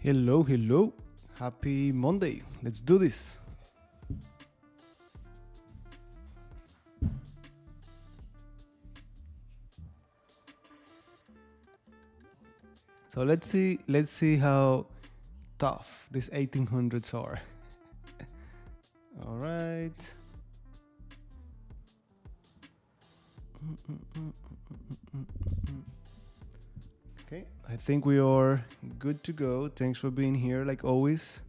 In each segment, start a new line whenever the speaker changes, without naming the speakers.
Hello, hello. Happy Monday. Let's do this. So let's see how tough these 1800s are. All right. Okay, I think we are good to go. Thanks for being here like always.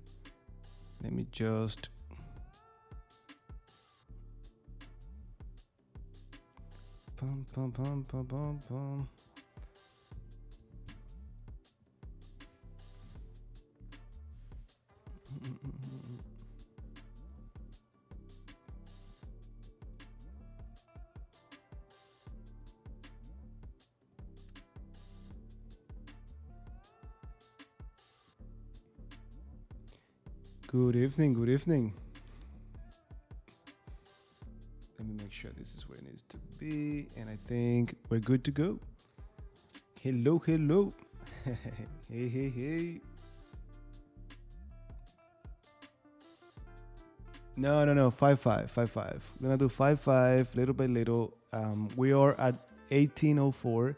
Let me just pum pum pum pum pum pum. Good evening, good evening. Let me make sure this is where it needs to be, and I think we're good to go. Hello, hello. Hey, hey, hey. No, 5-5, 5-5. We're gonna do 5-5 little by little. We are at 1804.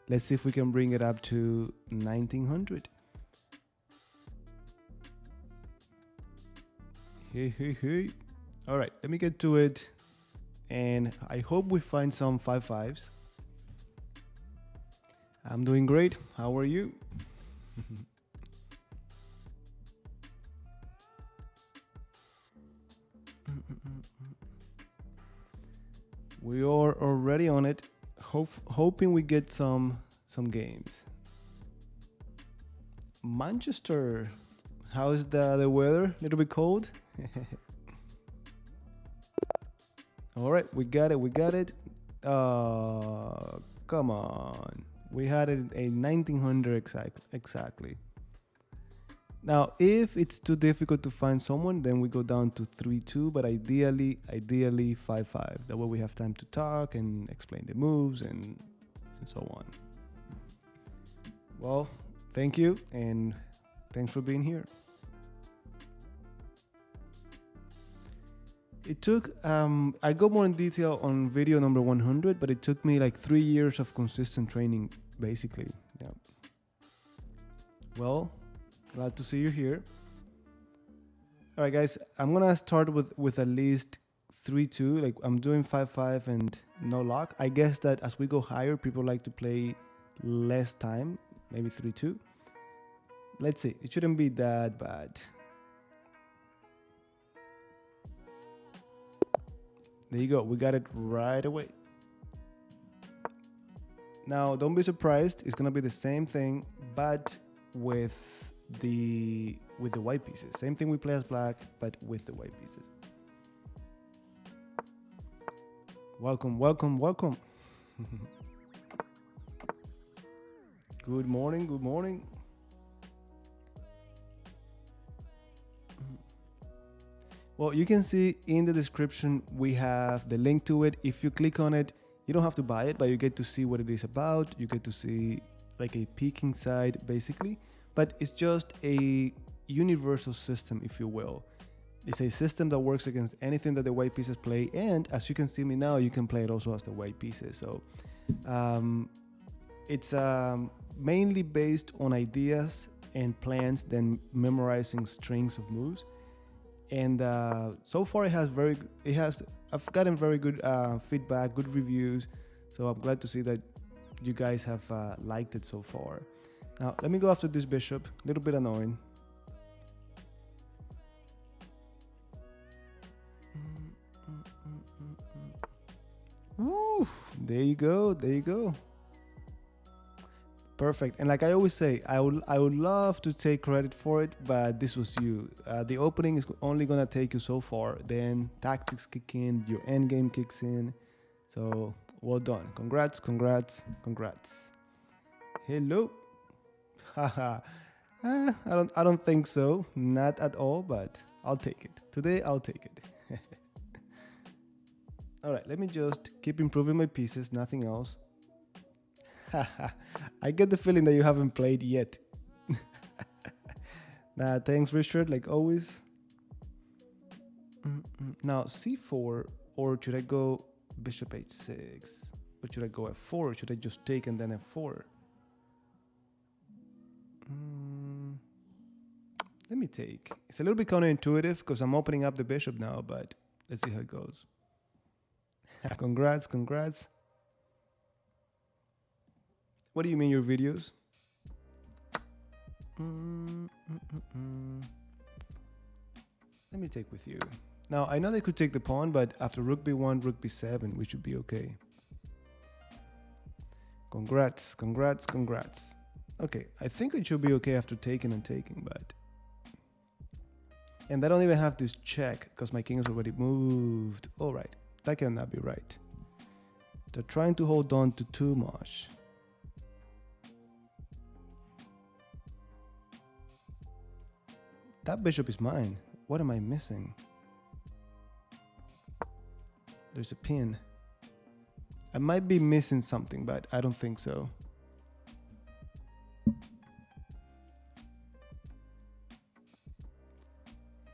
Let's see if we can bring it up to 1900. Hey, hey, hey. All right, let me get to it. And I hope we find some 5-5s. I'm doing great. How are you? We are already on it. Hoping we get some games. Manchester. How's the weather? A little bit cold? All right, we got it. Come on. We had it a 1900 exactly. Now, if it's too difficult to find someone, then we go down to 3-2, but ideally 5-5. That way we have time to talk and explain the moves and so on. Well, thank you, and thanks for being here. It took, I got more in detail on video number 100, but it took me like 3 years of consistent training, basically. Yeah. Well, glad to see you here. All right, guys, I'm gonna start with at least 3-2. Like I'm doing 5-5 and no luck. I guess that as we go higher, people like to play less time, maybe 3-2. Let's see. It shouldn't be that bad. There you go. We got it right away. Now, don't be surprised. It's gonna be the same thing, but with the white pieces. Same thing we play as black, but with the white pieces. Welcome, welcome, welcome. Good morning, good morning. Well, you can see in the description, we have the link to it. If you click on it, you don't have to buy it, but you get to see what it is about. You get to see like a peek inside, basically. But it's just a universal system, if you will. It's a system that works against anything that the white pieces play. And as you can see me now, you can play it also as the white pieces. So it's mainly based on ideas and plans, then memorizing strings of moves. And so far I've gotten very good feedback, good reviews. So I'm glad to see that you guys have liked it so far. Now, let me go after this bishop. A little bit annoying. Woo, there you go. There you go. Perfect. And like I always say, I would love to take credit for it, but this was you. The opening is only gonna take you so far. Then tactics kick in, your end game kicks in. So well done. Congrats, congrats, congrats. Hello. Haha. I don't think so. Not at all, but I'll take it. Today I'll take it. All right, let me just keep improving my pieces, nothing else. I get the feeling that you haven't played yet. Nah, thanks, Richard, like always. Now, c4, or should I go bishop h6? Or should I go f4? Or should I just take and then f4? Let me take. It's a little bit counterintuitive because I'm opening up the bishop now, but let's see how it goes. Congrats, congrats. What do you mean your videos? Let me take with you. Now, I know they could take the pawn, but after rook b1, rook b7, we should be okay. Congrats, congrats, congrats. Okay, I think it should be okay after taking and taking, but... And I don't even have this check because my king is already moved. All right, that cannot be right. They're trying to hold on to too much. That bishop is mine. What am I missing? There's a pin. I might be missing something, but I don't think so.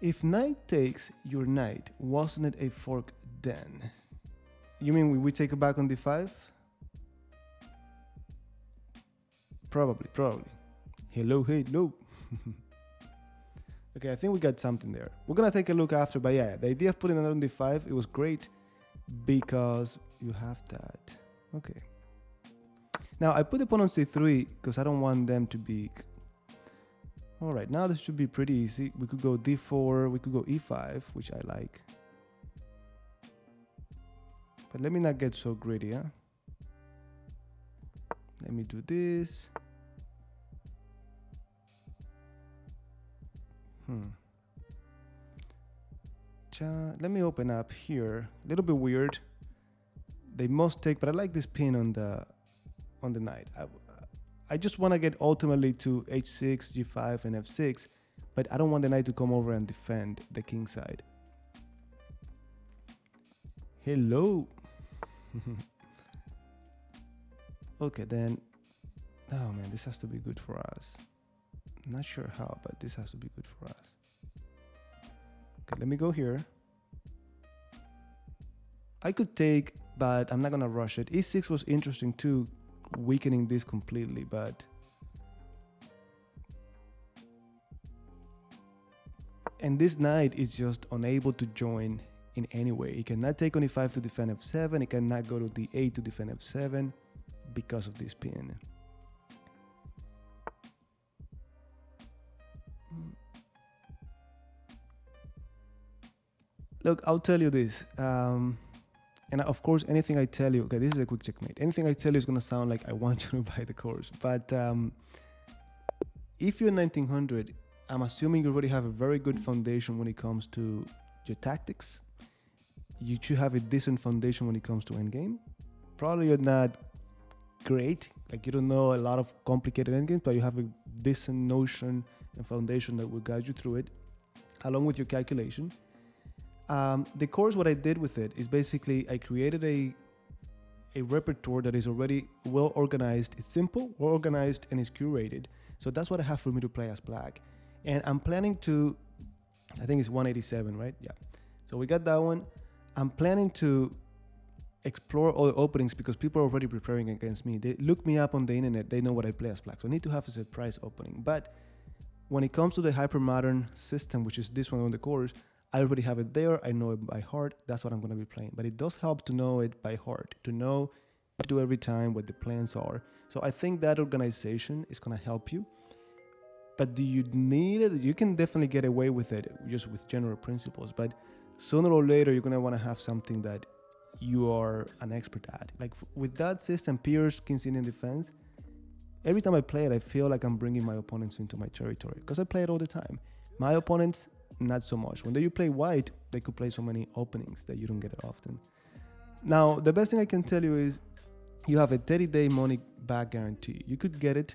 If knight takes your knight, wasn't it a fork then? You mean we take it back on d5? Probably. Hello. Okay, I think we got something there. We're gonna take a look after, but yeah, the idea of putting it on d5, it was great because you have that. Okay. Now I put the pawn on c3 because I don't want them to be... All right, now this should be pretty easy. We could go d4, we could go e5, which I like. But let me not get so greedy, huh? Let me do this. Let me open up here. A little bit weird. They must take, but I like this pin on the knight. I just want to get ultimately to h6, g5, and f6, but I don't want the knight to come over and defend the king side. Hello. Okay, then. Oh man, this has to be good for us. Not sure how, but this has to be good for us. Okay, let me go here. I could take, but I'm not gonna rush it. e6 was interesting too, weakening this completely, but... And this knight is just unable to join in any way. It cannot take on e5 to defend f7, it cannot go to d8 to defend f7 because of this pin. Look, I'll tell you this, and of course, anything I tell you, okay, this is a quick checkmate. Anything I tell you is gonna sound like I want you to buy the course, but if you're 1900, I'm assuming you already have a very good foundation when it comes to your tactics. You should have a decent foundation when it comes to endgame. Probably you're not great, like you don't know a lot of complicated endgames, but you have a decent notion and foundation that will guide you through it, along with your calculation. The course, what I did with it is basically I created a repertoire that is already well organized. It's simple, well organized, and it's curated. So that's what I have for me to play as black. And I'm planning to, I think it's 187, right? Yeah. So we got that one. I'm planning to explore all the openings because people are already preparing against me. They look me up on the internet. They know what I play as black. So I need to have a surprise opening. But when it comes to the hypermodern system, which is this one on the course, I already have it there. I know it by heart. That's what I'm going to be playing. But it does help to know it by heart, to know what to do every time, what the plans are. So I think that organization is going to help you. But do you need it? You can definitely get away with it just with general principles. But sooner or later, you're going to want to have something that you are an expert at. Like with that system, Pierce, King's Indian Defense, every time I play it, I feel like I'm bringing my opponents into my territory because I play it all the time. My opponents, not so much. When you play white, they could play so many openings that you don't get it often. Now, the best thing I can tell you is you have a 30-day money back guarantee. You could get it.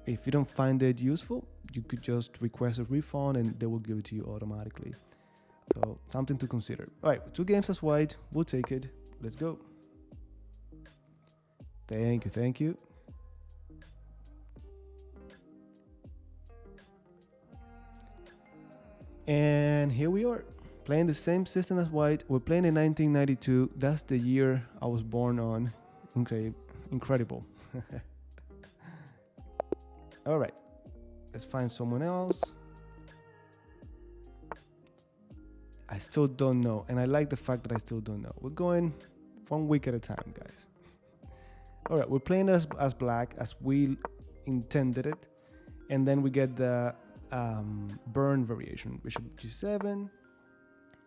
If you don't find it useful, you could just request a refund and they will give it to you automatically. So something to consider. All right, 2 games as white. We'll take it. Let's go. Thank you. Thank you. And here we are, playing the same system as white. We're playing in 1992. That's the year I was born on. Incredible. All right, let's find someone else. I still don't know, and I like the fact that I still don't know. We're going 1 week at a time, guys. All right, we're playing as black as we intended it, and then we get the burn variation. Bishop g7,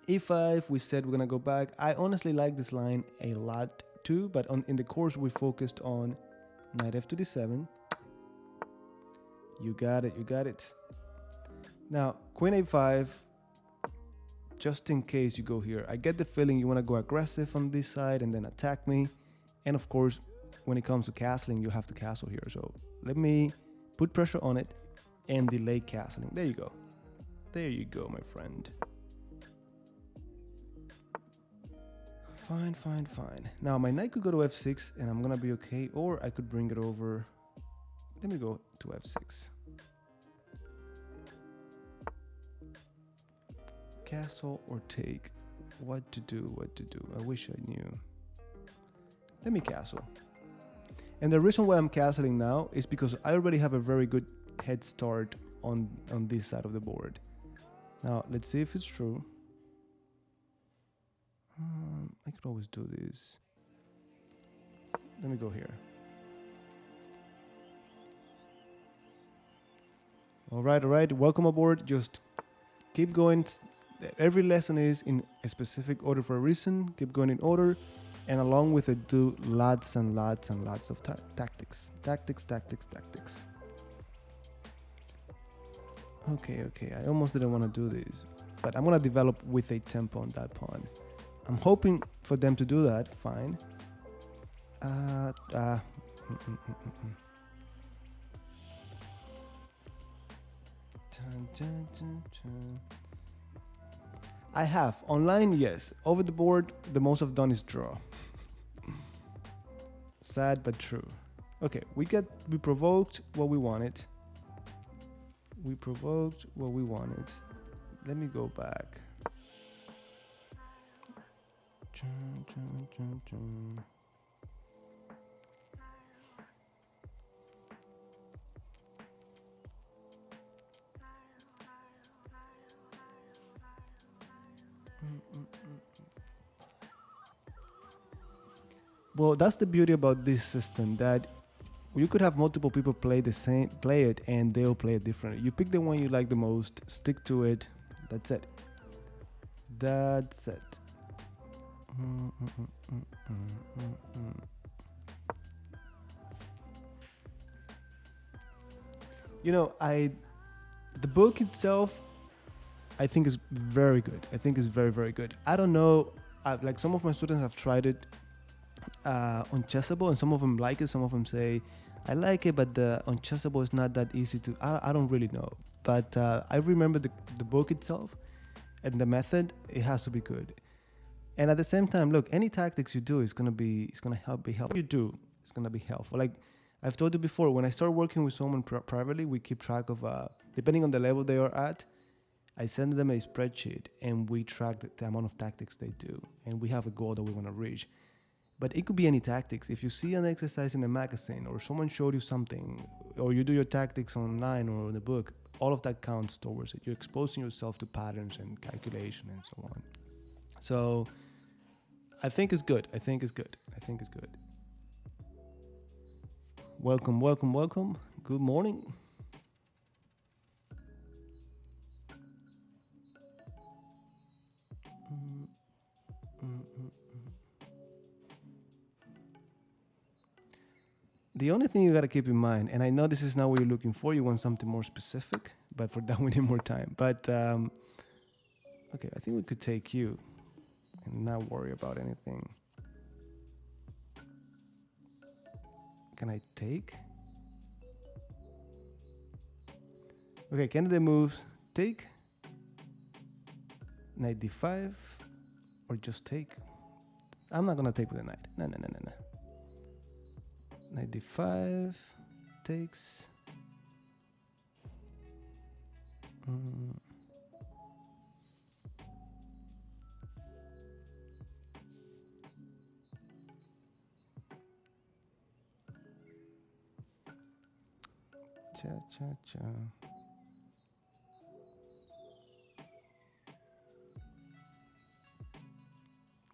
e5. We said we're gonna go back. I honestly like this line a lot too, but in the course we focused on knight f to d7. You got it, you got it. Now queen a5. Just in case you go here, I get the feeling you want to go aggressive on this side and then attack me. And of course, when it comes to castling, you have to castle here. So let me put pressure on it and delay castling. There you go. There you go, my friend. Fine, fine, fine. Now my knight could go to f6 and I'm gonna be okay, or I could bring it over. Let me go to f6. Castle or take. What to do, what to do. I wish I knew. Let me castle. And the reason why I'm castling now is because I already have a very good head start on this side of the board. Now let's see if it's true. I could always do this. Let me go here. All right, welcome aboard. Just keep going. Every lesson is in a specific order for a reason. Keep going in order, and along with it, do lots and lots and lots of tactics. Okay. I almost didn't want to do this, but I'm gonna develop with a tempo on that pawn. I'm hoping for them to do that. Fine. I have online, yes. Over the board, the most I've done is draw. Sad but true. Okay, we provoked what we wanted. Let me go back. Well, that's the beauty about this system, that you could have multiple people play it, and they'll play it differently. You pick the one you like the most, stick to it. That's it. You know, the book itself, I think is very good. I think it's very, very good. I don't know, like some of my students have tried it on Chessable, and some of them like it. Some of them say, I like it, but on Chessable it's not that easy to. I don't really know, but I remember the book itself and the method. It has to be good, and at the same time, look, any tactics you do is gonna help. You do, it's gonna be helpful. Like I've told you before, when I start working with someone privately, we keep track of depending on the level they are at. I send them a spreadsheet and we track the amount of tactics they do, and we have a goal that we want to reach. But it could be any tactics. If you see an exercise in a magazine, or someone showed you something, or you do your tactics online or in the book, all of that counts towards it. You're exposing yourself to patterns and calculation and so on. So I think it's good. Welcome. Good morning. The only thing you got to keep in mind, and I know this is not what you're looking for, you want something more specific, but for that we need more time. But, okay, I think we could take you and not worry about anything. Can I take? Okay, candidate moves, take, knight d5, or just take. I'm not gonna take with a knight. No. Knight d5 takes.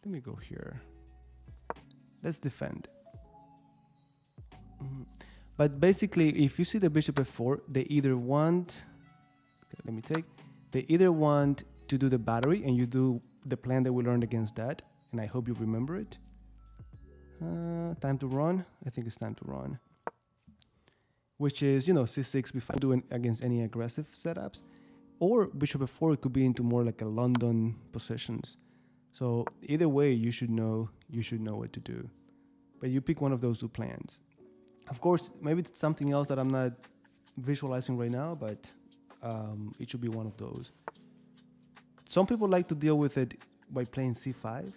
Let me go here. Let's defend. But basically, if you see the bishop f4, they either want, okay, let me take, they either want to do the battery and you do the plan that we learned against that, and I hope you remember it. Time to run. I think it's time to run. Which is, you know, c6 before doing against any aggressive setups, or bishop f4. It could be into more like a London positions. So either way, you should know what to do. But you pick one of those two plans. Of course, maybe it's something else that I'm not visualizing right now, but it should be one of those. Some people like to deal with it by playing c5.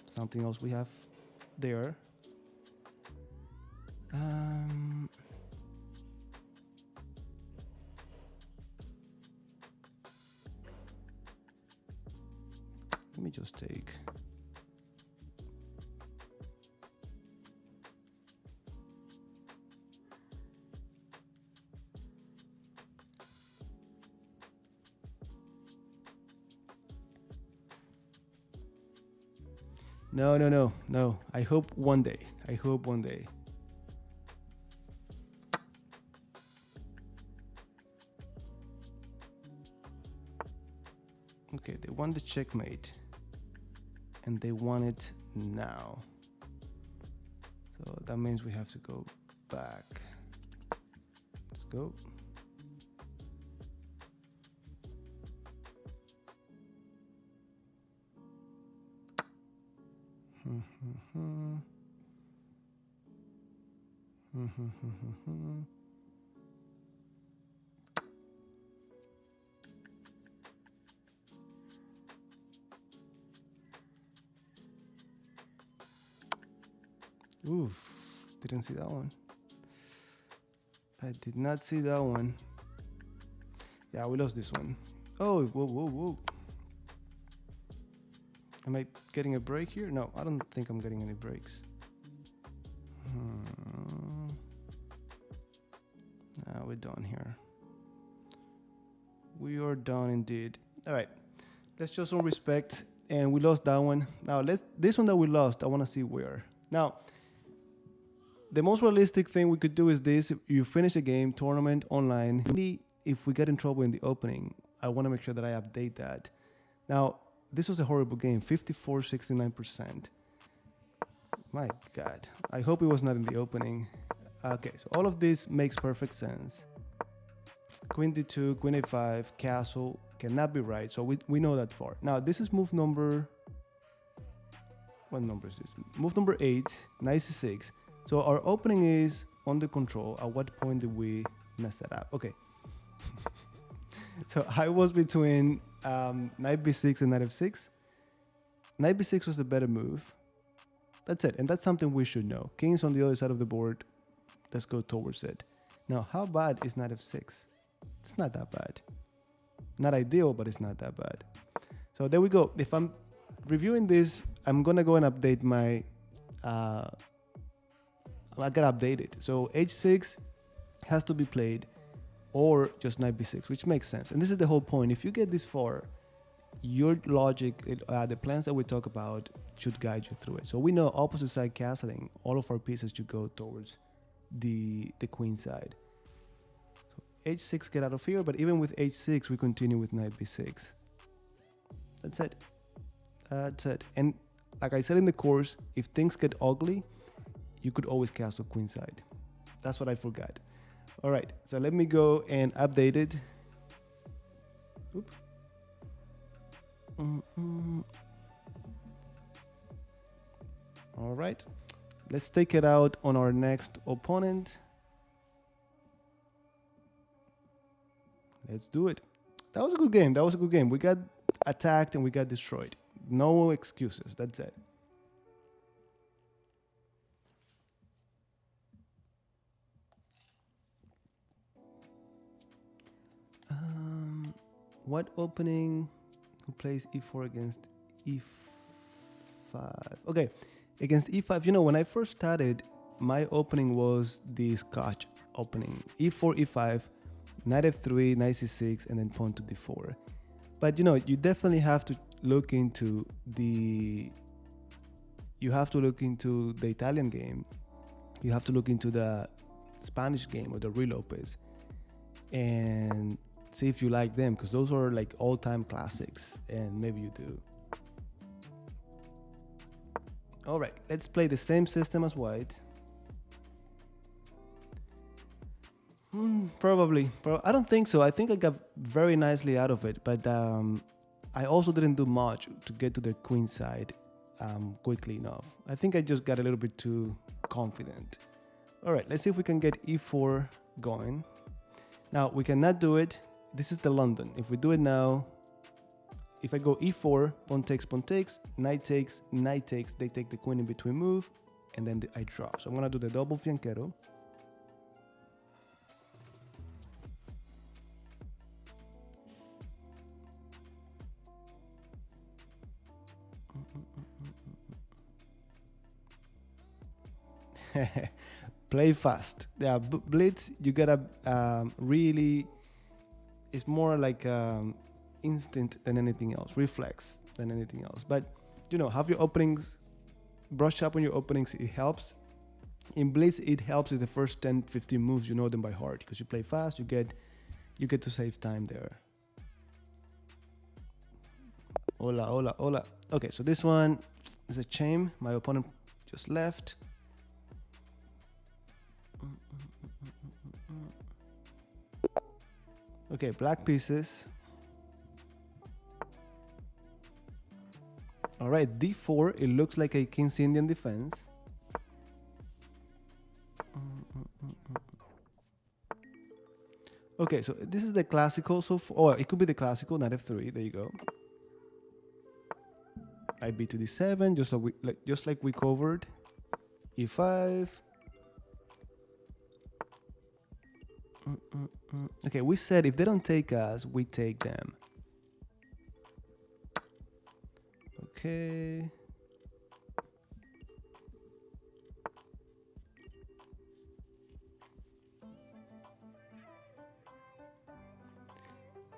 Something else we have there. Let me just take. No. I hope one day. Okay, they want the checkmate. And they want it now. So that means we have to go back. Let's go. Oof, didn't see that one. I did not see that one. Yeah, we lost this one. Oh, whoa. Am I getting a break here? No, I don't think I'm getting any breaks. We're done here. We are done indeed. All right, let's show some respect. And we lost that one. Now, this one that we lost, I want to see where. Now, the most realistic thing we could do is this. If you finish a game, tournament, online, if we get in trouble in the opening, I want to make sure that I update that. Now, this was a horrible game, 54-69%. My God, I hope it was not in the opening. Okay, so all of this makes perfect sense. Queen d2, queen a5, castle cannot be right, so we know that far. Now, this is move number, what number is this? Move number 8, knight c6. So our opening is under control. At what point did we mess that up? Okay. So I was between knight b6 and knight f6. Knight b6 was the better move. That's it. And that's something we should know. King's on the other side of the board. Let's go towards it. Now, how bad is knight f6? It's not that bad. Not ideal, but it's not that bad. So there we go. If I'm reviewing this, I'm going to go and update my... I gotta update it. So h6 has to be played, or just knight b6, which makes sense. And this is the whole point. If you get this far, your logic, the plans that we talk about should guide you through it. So we know opposite side castling, all of our pieces should go towards the queen side. So h6 get out of here, but even with h6, we continue with knight b6. That's it. That's it. And like I said in the course, if things get ugly, you could always castle queenside. That's what I forgot. All right, so let me go and update it. Oop. All right, let's take it out on our next opponent. Let's do it. That was a good game. We got attacked and we got destroyed. No excuses. That's it. What opening? Who plays e4 against e5? Okay, against e5. You know, when I first started, my opening was the Scotch opening. E4, E5, knight F3, knight C6, and then pawn to D4. But you definitely have to look into the Italian game. You have to look into the Spanish game or the Ruy Lopez and see if you like them, because those are like all-time classics, and maybe you do. All right, let's play the same system as white. Probably. I don't think so. I think I got very nicely out of it, but I also didn't do much to get to the queen side quickly enough. I think I just got a little bit too confident. All right, let's see if we can get E4 going. Now, we cannot do it. This is the London. If we do it now, if I go E4, pawn takes, knight takes, they take the queen in between move, and then I drop. So I'm gonna do the double fianchetto. Play fast. Yeah, blitz, you gotta really, it's more like instinct than anything else, reflex than anything else. But have your openings, brush up on your openings, it helps. In blitz, it helps with the first 10-15 moves, you know them by heart, because you play fast, you get to save time there. Hola. Okay, so this one is a chain. My opponent just left. Okay, black pieces. All right, D4. It looks like a King's Indian defense. Okay, so this is the classical. Or it could be the classical, knight F3. There you go. Knight B to D7, just like we covered. E5. Okay, we said if they don't take us, we take them. Okay.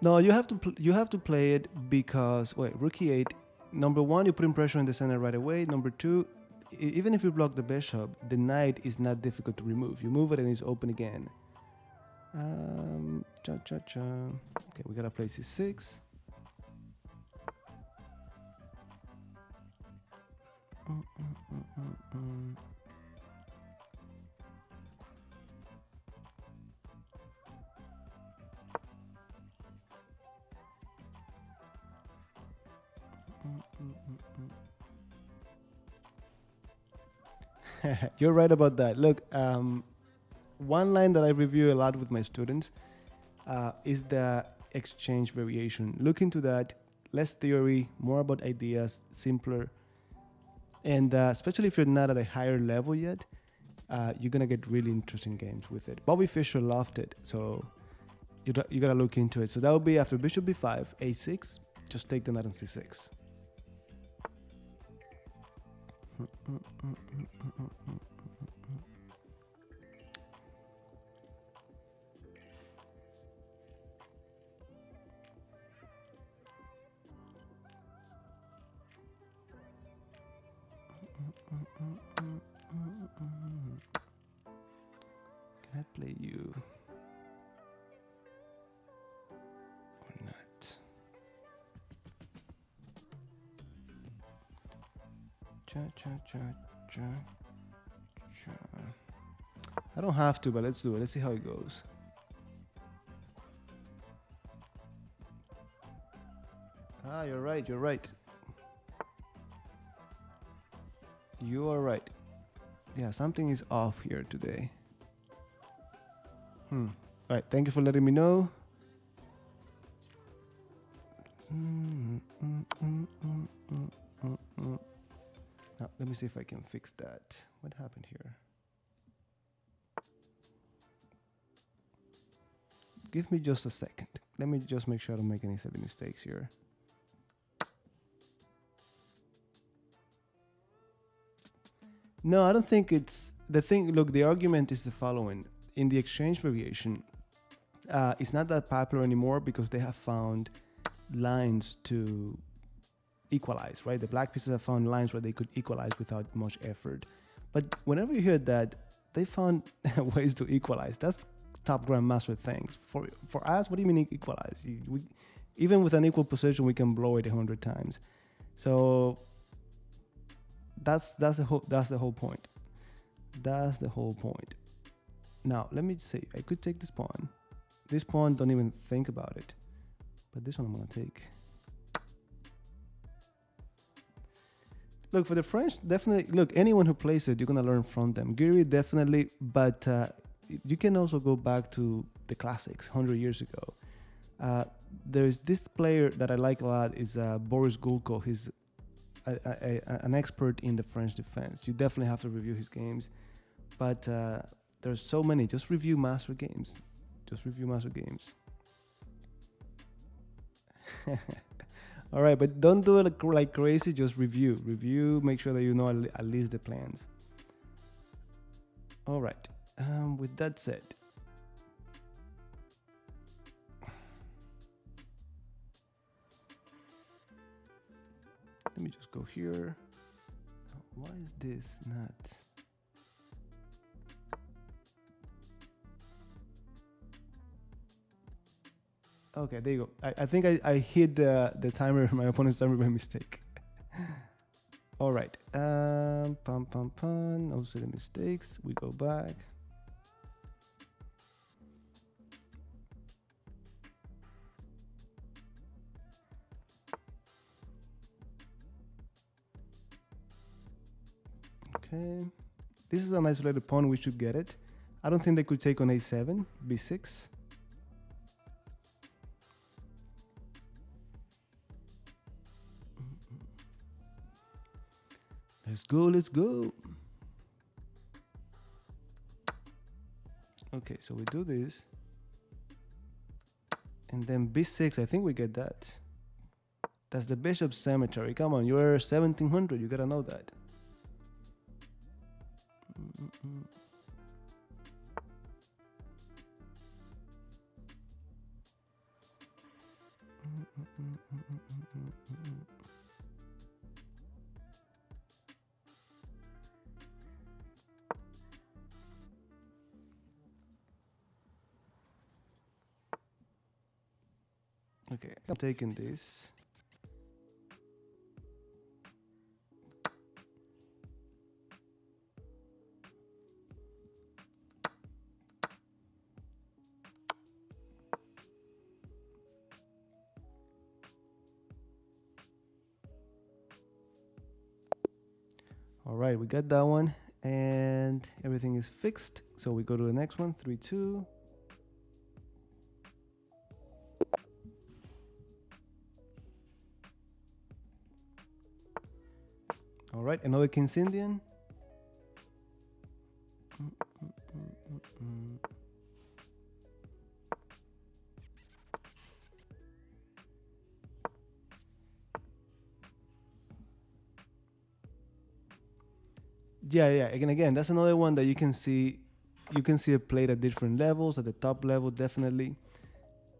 No, you have to play it because rook E8. Number one, you're putting pressure in the center right away. Number two, even if you block the bishop, the knight is not difficult to remove. You move it and it's open again. Okay, we gotta play C6. You're right about that. Look, one line that I review a lot with my students is the exchange variation. Look into that. Less theory, more about ideas, simpler. And especially if you're not at a higher level yet, you're going to get really interesting games with it. Bobby Fischer loved it, so you got to look into it. So that would be after bishop b5, a6, just take the knight on c6. Can I play you or not? I don't have to, but let's do it. Let's see how it goes. Ah, you're right. You're right. You are right. Yeah, something is off here today. All right, thank you for letting me know. Now, let me see if I can fix that. What happened here? Give me just a second. Let me just make sure I don't make any silly mistakes here. No, I don't think it's the thing. Look, the argument is the following: in the exchange variation, it's not that popular anymore because they have found lines to equalize, right? The black pieces have found lines where they could equalize without much effort. But whenever you hear that, they found ways to equalize. That's top grandmaster things. For us, what do you mean equalize? Even with an equal position, we can blow it 100 times. So that's the whole point. That's the whole point. Now let me say, I could take this pawn. This pawn, don't even think about it. But this one I'm gonna take. Look, for the French, definitely, look, anyone who plays it, you're going to learn from them. Guiri, definitely, but you can also go back to the classics 100 years ago. There's this player that I like a lot is Boris Gulko. He's an expert in the French defense. You definitely have to review his games. But there's so many. Just review master games. Just review master games. All right, but don't do it like crazy. Just review. Review, make sure that you know at least the plans. All right, with that said, let me just go here. Why is this not? Okay, there you go. I think I hit the timer, my opponent's timer by mistake. All right. Pum pum pum. No silly mistakes. We go back. Okay. This is an isolated pawn. We should get it. I don't think they could take on a7, b6. Let's go, let's go. Okay, so we do this. And then b6, I think we get that. That's the bishop cemetery. Come on, you're 1700, you gotta know that. Okay, I'm taking this. All right, we got that one and everything is fixed. So we go to the next one, 3-2. All right, another King's Indian. Yeah, again, that's another one that you can see. You can see it played at different levels. At the top level, definitely.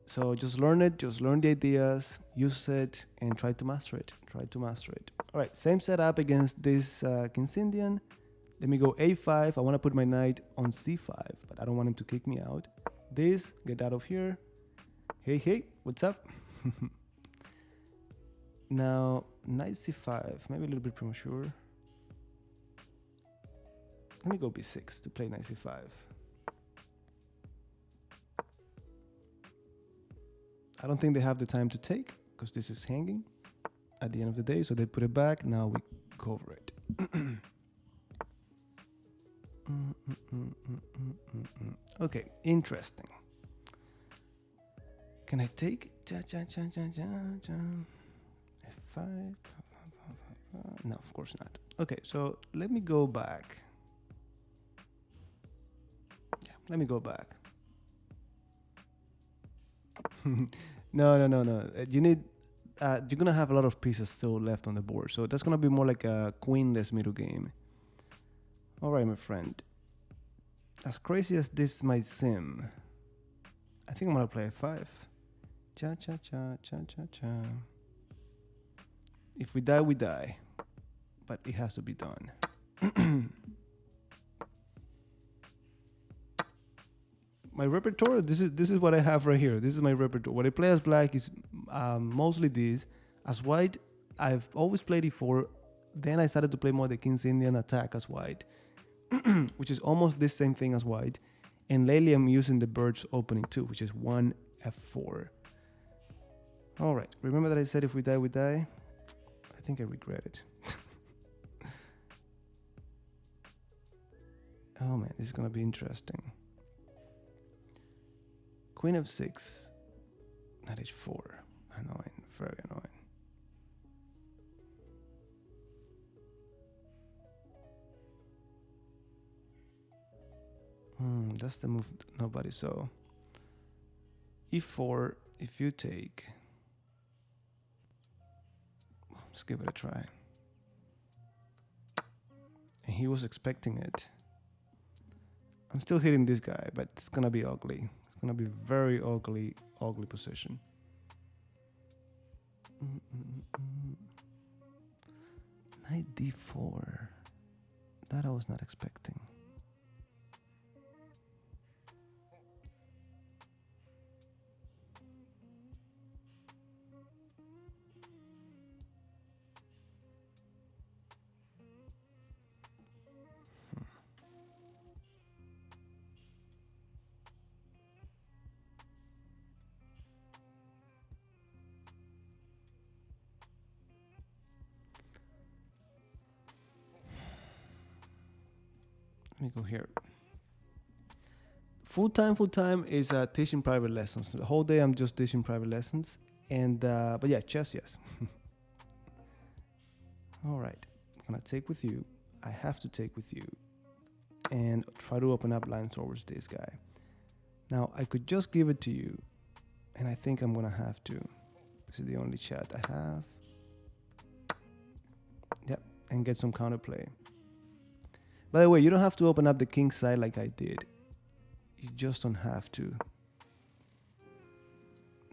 So just learn it. Just learn the ideas, use it, and try to master it. Try to master it. All right, same setup against this King's Indian. Let me go a5. I want to put my knight on c5, but I don't want him to kick me out. This, get out of here. Hey, what's up? Now, knight c5, maybe a little bit premature. Let me go b6 to play knight c5. I don't think they have the time to take because this is hanging at the end of the day. So they put it back. Now we cover it. Okay, interesting. Can I take f5? No, of course not. Okay, so let me go back. Yeah, let me go back. No. You need. You're gonna have a lot of pieces still left on the board, so that's gonna be more like a queenless middle game. All right, my friend. As crazy as this might seem, I think I'm gonna play a 5. Cha cha cha cha cha cha. If we die, we die. But it has to be done. My repertoire, this is what I have right here. This is my repertoire. What I play as black is mostly this. As white, I've always played e4. Then I started to play more the King's Indian attack as white, which is almost the same thing as white. And lately I'm using the bird's opening too, which is 1 f4. All right, remember that I said if we die, we die? I think I regret it. Oh man, this is gonna be interesting. Queen f6, knight h4. Annoying, very annoying. That's the move nobody saw. e4, if you take. Let's give it a try. And he was expecting it. I'm still hitting this guy, but it's gonna be ugly. It's gonna be very ugly position. Knight d4. That I was not expecting. Let me go here. Full time is teaching private lessons. The whole day I'm just teaching private lessons. And but yeah, chess, yes. All right, I'm gonna take with you. I have to take with you and try to open up lines towards this guy. Now I could just give it to you, and I think I'm gonna have to. This is the only chat I have. Yep, and get some counterplay. By the way, you don't have to open up the king side like I did. You just don't have to.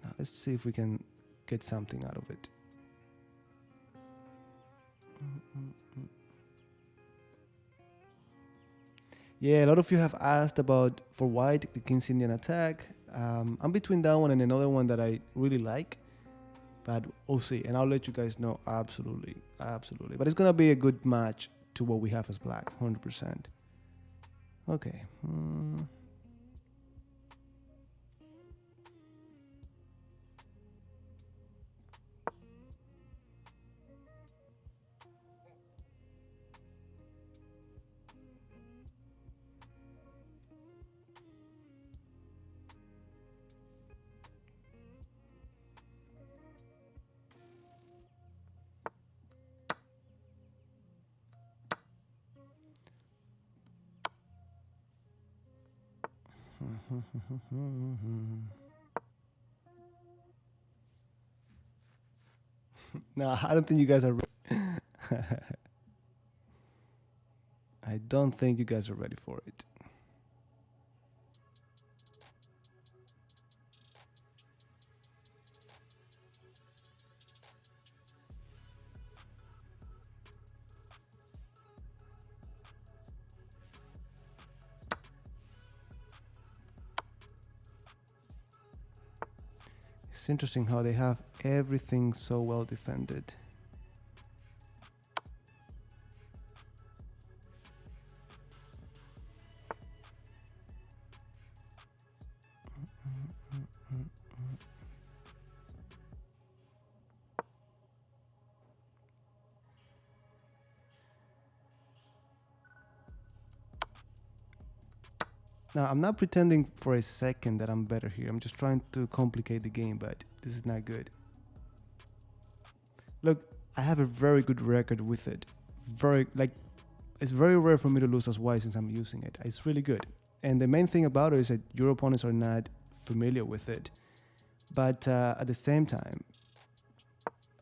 Now let's see if we can get something out of it. Yeah, a lot of you have asked about, for white, the King's Indian attack. I'm between that one and another one that I really like. But we'll see, and I'll let you guys know. Absolutely. But it's going to be a good match to what we have as black, 100%. Okay. No, I don't think you guys are ready. I don't think you guys are ready for it. It's interesting how they have everything so well defended. Now, I'm not pretending for a second that I'm better here. I'm just trying to complicate the game, but this is not good. Look, I have a very good record with it. It's very rare for me to lose as white since I'm using it. It's really good. And the main thing about it is that your opponents are not familiar with it. But at the same time,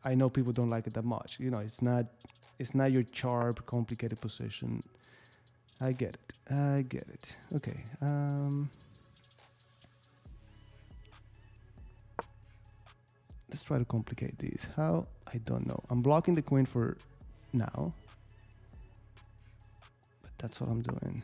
I know people don't like it that much. You know, it's not your sharp, complicated position. I get it. I get it. Okay. Let's try to complicate these. How? I don't know. I'm blocking the queen for now. But that's what I'm doing.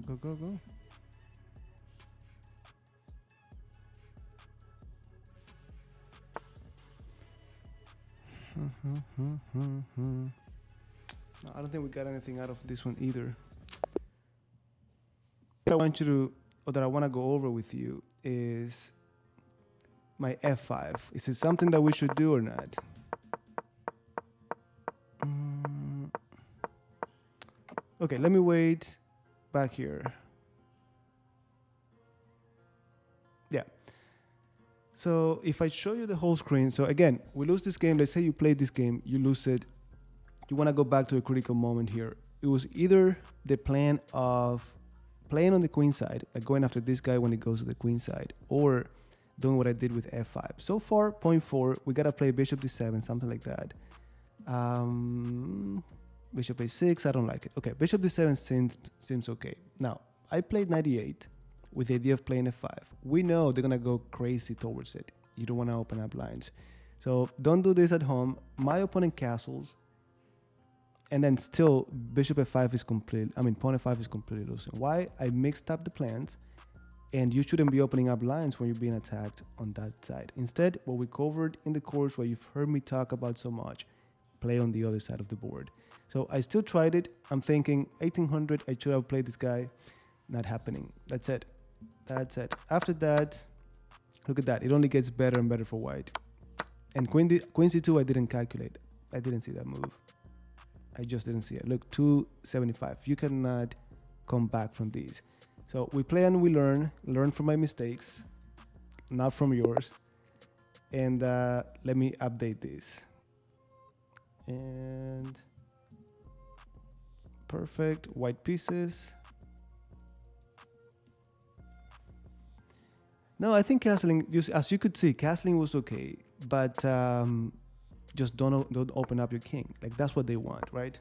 Go, go, go. No, I don't think we got anything out of this one either. What I want you to, or that I want to go over with you is my F5. Is it something that we should do or not? Okay, let me wait back here. Yeah. So if I show you the whole screen, so again, we lose this game. Let's say you played this game, you lose it. You want to go back to a critical moment here. It was either the plan of playing on the queen side, like going after this guy when it goes to the queen side, or doing what I did with F5. So far, point 4, we got to play bishop d7, something like that. Bishop a6, I don't like it. Okay, bishop d7 seems okay. Now, I played 98 with the idea of playing f5. We know they're gonna go crazy towards it. You don't wanna open up lines. So don't do this at home. My opponent castles, and then still bishop f5 is complete. I mean, pawn f5 is completely losing. Why? I mixed up the plans, and you shouldn't be opening up lines when you're being attacked on that side. Instead, what we covered in the course, what you've heard me talk about so much, play on the other side of the board. So I still tried it. I'm thinking 1800, I should have played this guy. Not happening. That's it. That's it. After that, look at that. It only gets better and better for white. And queen c2, I didn't calculate. I didn't see that move. I just didn't see it. Look, 275. You cannot come back from these. So we play and we learn from my mistakes, not from yours. And let me update this. And perfect, white pieces. No, I think castling, as you could see, castling was okay, but just don't open up your king. Like, that's what they want, right?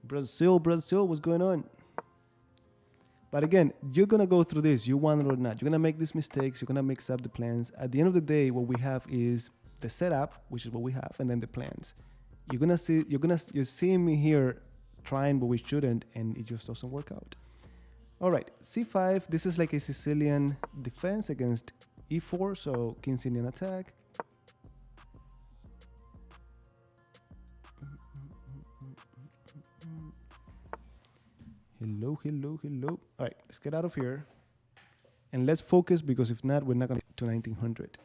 Brazil, what's going on? But again, you're gonna go through this, you want it or not. You're gonna make these mistakes, you're gonna mix up the plans. At the end of the day, what we have is the setup, which is what we have, and then the plans. You're seeing me here trying, but we shouldn't, and it just doesn't work out. All right, c5. This is like a Sicilian defense against e4, so King Sicilian attack. Hello. All right, let's get out of here, and let's focus, because if not, we're not gonna get to 1900.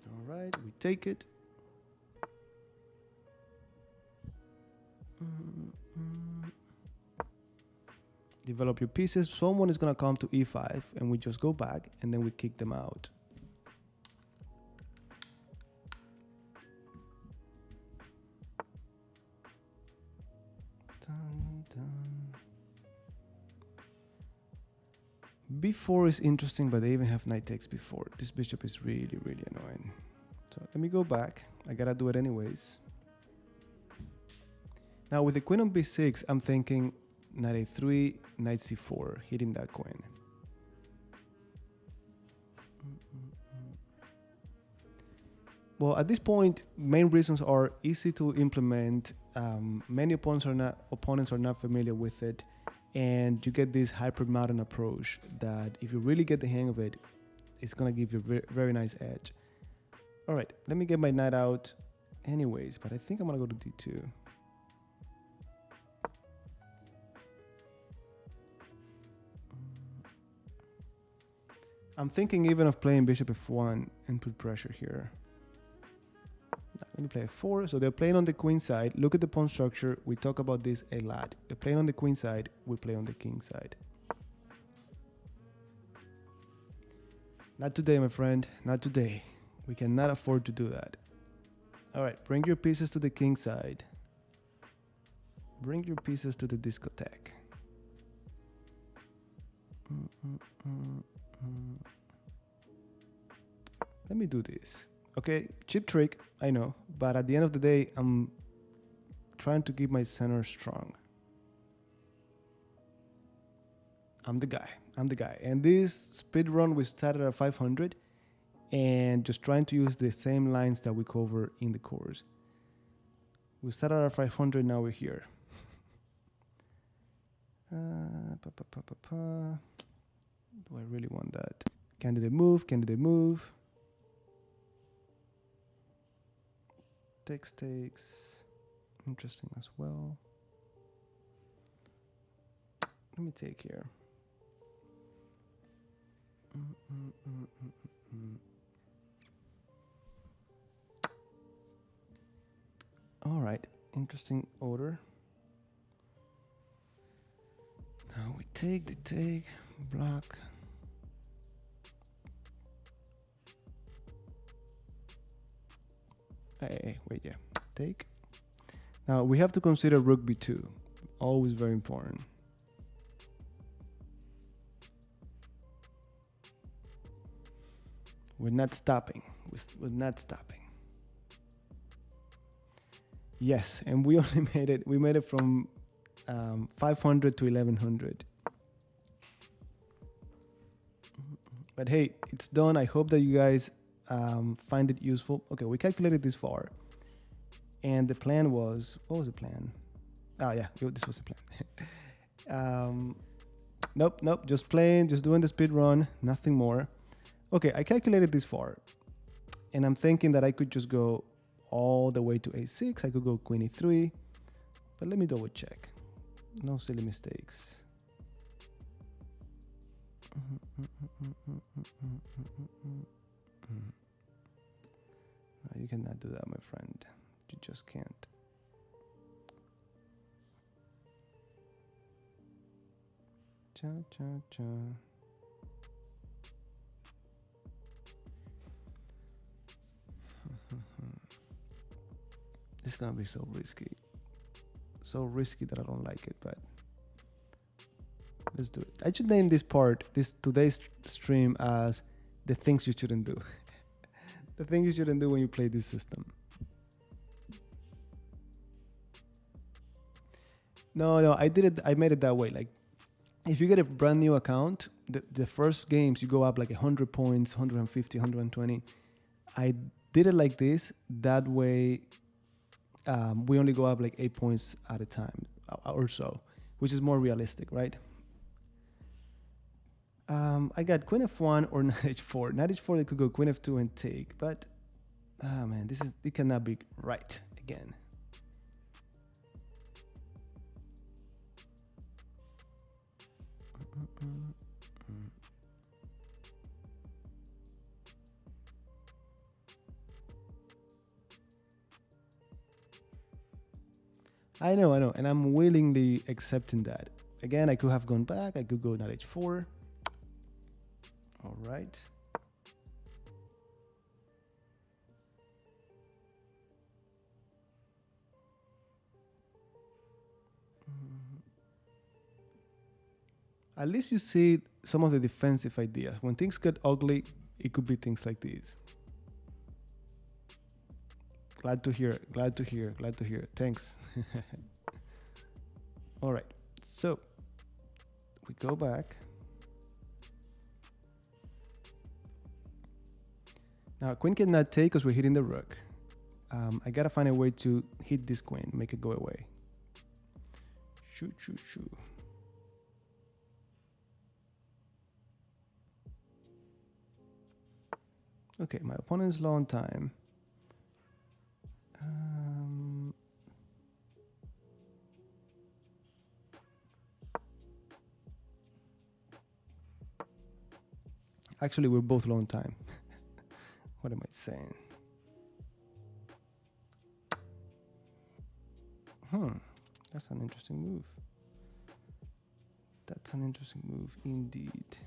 All right, we take it. Develop your pieces. Someone is gonna come to e5, and we just go back, and then we kick them out. Dun, dun. b4 is interesting, but they even have knight takes before. This bishop is really, really annoying. So let me go back. I gotta do it anyways. Now with the queen on b6, I'm thinking knight a3, knight c4, hitting that queen. Well, at this point, main reasons are easy to implement. Many opponents are not familiar with it, and you get this hyper-modern approach that if you really get the hang of it, it's gonna give you a very nice edge. All right, let me get my knight out anyways, but I think I'm gonna go to d2. I'm thinking even of playing bishop f1 and put pressure here. Let me play f4. So they're playing on the queen side. Look at the pawn structure. We talk about this a lot. They're playing on the queen side. We play on the king side. Not today, my friend. Not today. We cannot afford to do that. All right. Bring your pieces to the king side. Bring your pieces to the discotheque. Let me do this. Okay, cheap trick, I know, but at the end of the day, I'm trying to keep my center strong. I'm the guy. And this speed run, we started at 500 and just trying to use the same lines that we cover in the course. We started at 500, now we're here. Do I really want that? Candidate move. Takes. Interesting as well. Let me take here. All right, interesting order. Now we take the take, block. Hey, wait, yeah, take. Now we have to consider rook b2, always very important. We're not stopping. We're not stopping. Yes, and we only made it. We made it from 500 to 1100. But hey, it's done. I hope that you guys find it useful. Okay, we calculated this far, and the plan was, what was the plan? Oh yeah, this was the plan. Nope, just playing, just doing the speed run, nothing more. Okay, I calculated this far, and I'm thinking that I could just go all the way to a6. I could go queen e3, but let me double check. No silly mistakes. No, you cannot do that, my friend. You just can't. Cha cha cha. This is gonna be so risky. So risky that I don't like it, but let's do it. I should name this part, today's stream, as the things you shouldn't do. The things you shouldn't do when you play this system. No, I did it. I made it that way. Like, if you get a brand new account, the first games you go up like 100 points, 150, 120. I did it like this. That way, we only go up like 8 points at a time or so, which is more realistic, right? I got queen f1 or knight h4. Knight h4, they could go queen f2 and take, but man, it cannot be right again. I know, and I'm willingly accepting that. Again, I could have gone back. I could go knight h4. All right. At least you see some of the defensive ideas. When things get ugly, it could be things like these. Glad to hear. Thanks. All right, so we go back. Now, queen cannot take because we're hitting the rook. I gotta find a way to hit this queen, make it go away. Shoo, shoo, shoo. Okay, my opponent's low on time. Actually, we're both low on time. What am I saying? That's an interesting move. That's an interesting move indeed.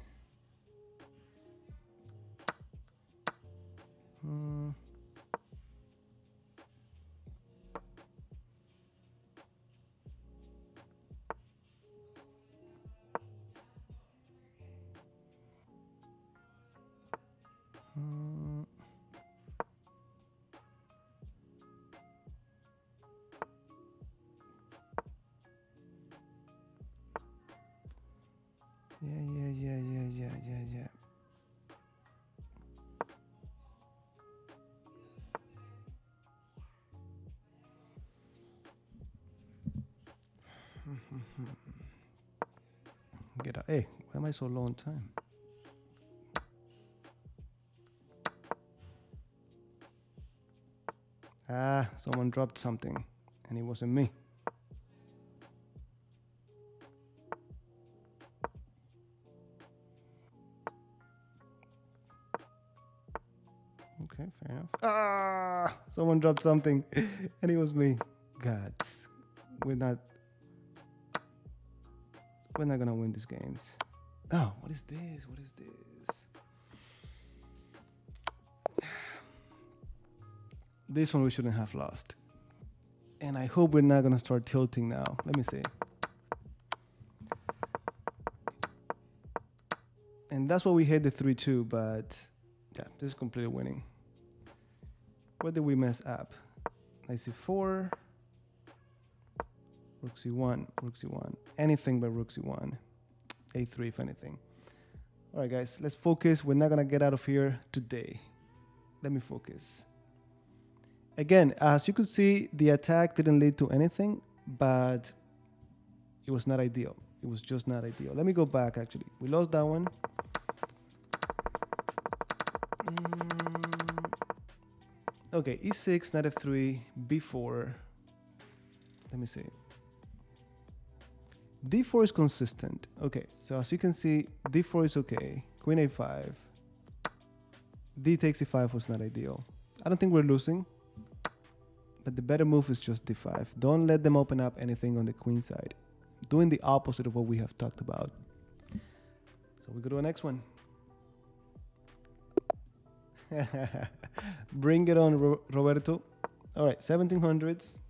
Yeah. Get out. Hey, why am I so low on time? Ah, someone dropped something, and it wasn't me. Okay, fair enough. Ah, someone dropped something, and it was me. God, we're not gonna win these games. Oh, what is this? What is this? This one we shouldn't have lost. And I hope we're not gonna start tilting now. Let me see. And that's why we hit the 3-2, but yeah, this is completely winning. Where did we mess up? Knight c4, rook c1, rook c1. Anything but rook c1. a3 if anything. All right, guys, let's focus. We're not gonna get out of here today. Let me focus. Again, as you could see, the attack didn't lead to anything, but it was not ideal. It was just not ideal. Let me go back, actually. We lost that one. Okay, e6, knight f3, b4. Let me see. d4 is consistent. Okay, so as you can see, d4 is okay. Queen a5. D takes e5 was not ideal. I don't think we're losing, but the better move is just d5. Don't let them open up anything on the queen side. Doing the opposite of what we have talked about. So we go to the next one. Bring it on, Roberto. All right, 1700s.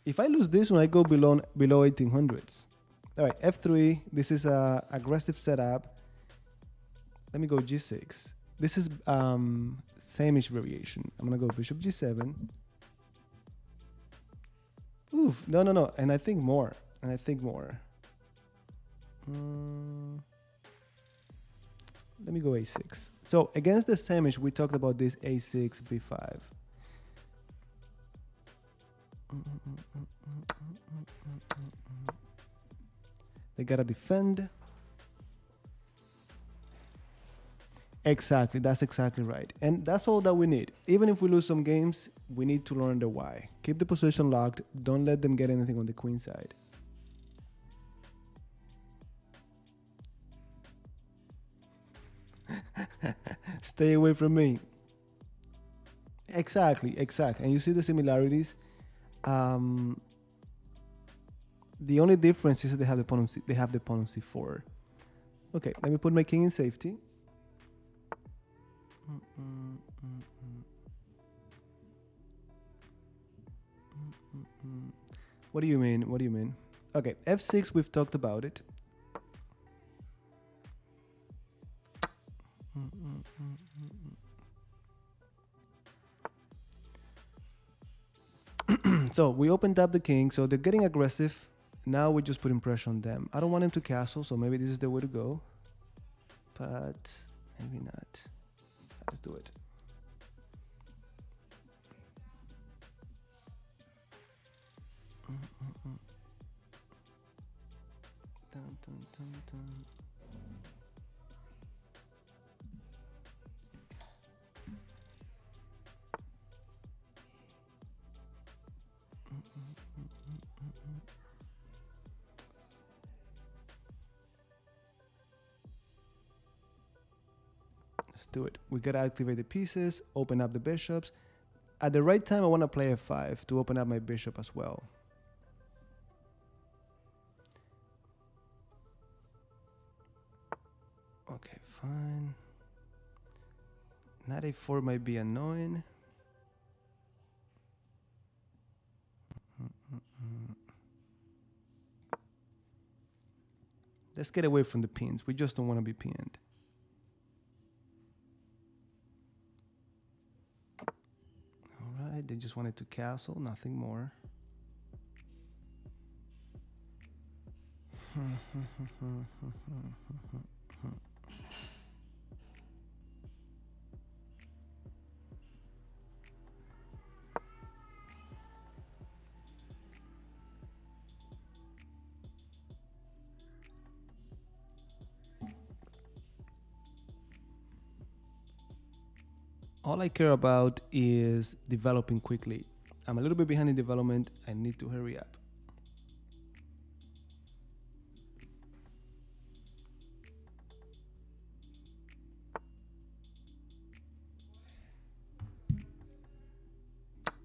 If I lose this one, I go below 1800s. All right, f3. This is a aggressive setup. Let me go g6. This is same-ish variation. I'm gonna go bishop g7. Oof, no. And I think more. Let me go a6. So against the same-ish, we talked about this a6, b5. They gotta defend. Exactly, that's exactly right. And that's all that we need. Even if we lose some games, we need to learn the why. Keep the position locked. Don't let them get anything on the queen side. Stay away from me. Exactly. And you see the similarities. The only difference is that they have the pawn on c4. Okay, let me put my king in safety. What do you mean? Okay, f6, we've talked about it. So we opened up the king, so they're getting aggressive. Now we're just putting pressure on them. I don't want him to castle, so maybe this is the way to go. But maybe not. Let's do it. Dun, dun, dun, dun. Let's do it. We gotta activate the pieces, open up the bishops. At the right time, I want to play f5 to open up my bishop as well. Okay, fine. Knight a4 might be annoying. Let's get away from the pins. We just don't want to be pinned. All right, they just wanted to castle, nothing more. All I care about is developing quickly. I'm a little bit behind in development. I need to hurry up.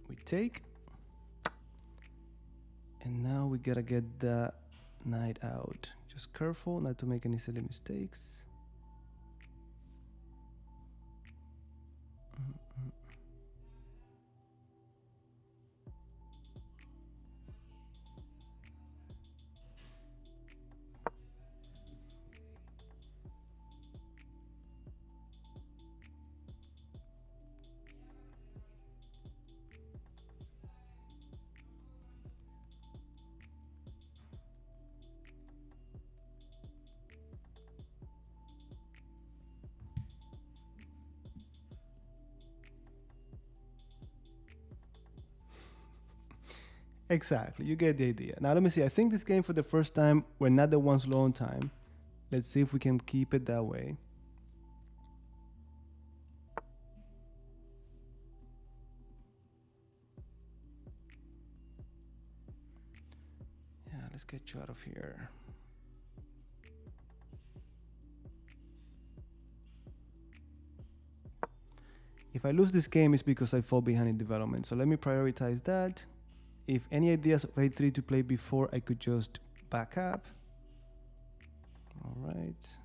We take. And now we gotta get the knight out. Just careful not to make any silly mistakes. Exactly, you get the idea. Now let me see, I think this game for the first time, we're not the ones low on time. Let's see if we can keep it that way. Yeah, let's get you out of here. If I lose this game, it's because I fall behind in development. So let me prioritize that. If any ideas of a3 to play before, I could just back up. All right.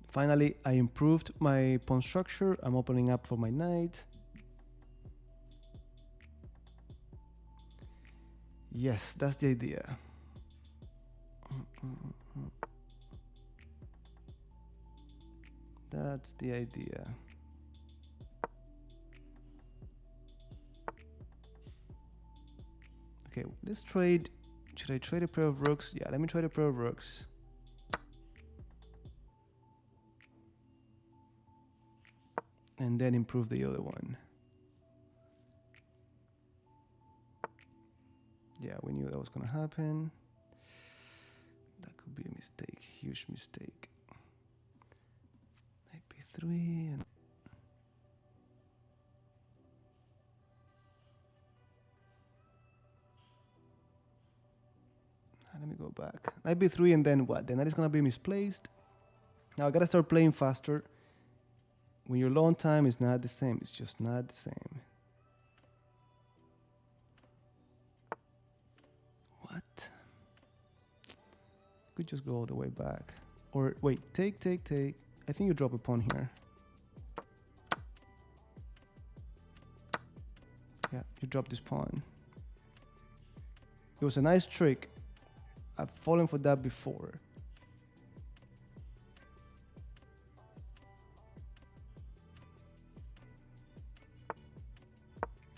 Finally, I improved my pawn structure. I'm opening up for my knight. Yes, that's the idea. That's the idea. Okay, let's trade. Should I trade a pair of rooks? Yeah, let me trade a pair of rooks. And then improve the other one. Yeah, we knew that was gonna happen. That could be a mistake, huge mistake. Knight b3 and let me go back. Knight b3 and then what? Then that is gonna be misplaced. Now I gotta start playing faster. When you're low on time, it's not the same. It's just not the same. What? Could just go all the way back. Or wait, take. I think you drop a pawn here. Yeah, you drop this pawn. It was a nice trick. I've fallen for that before.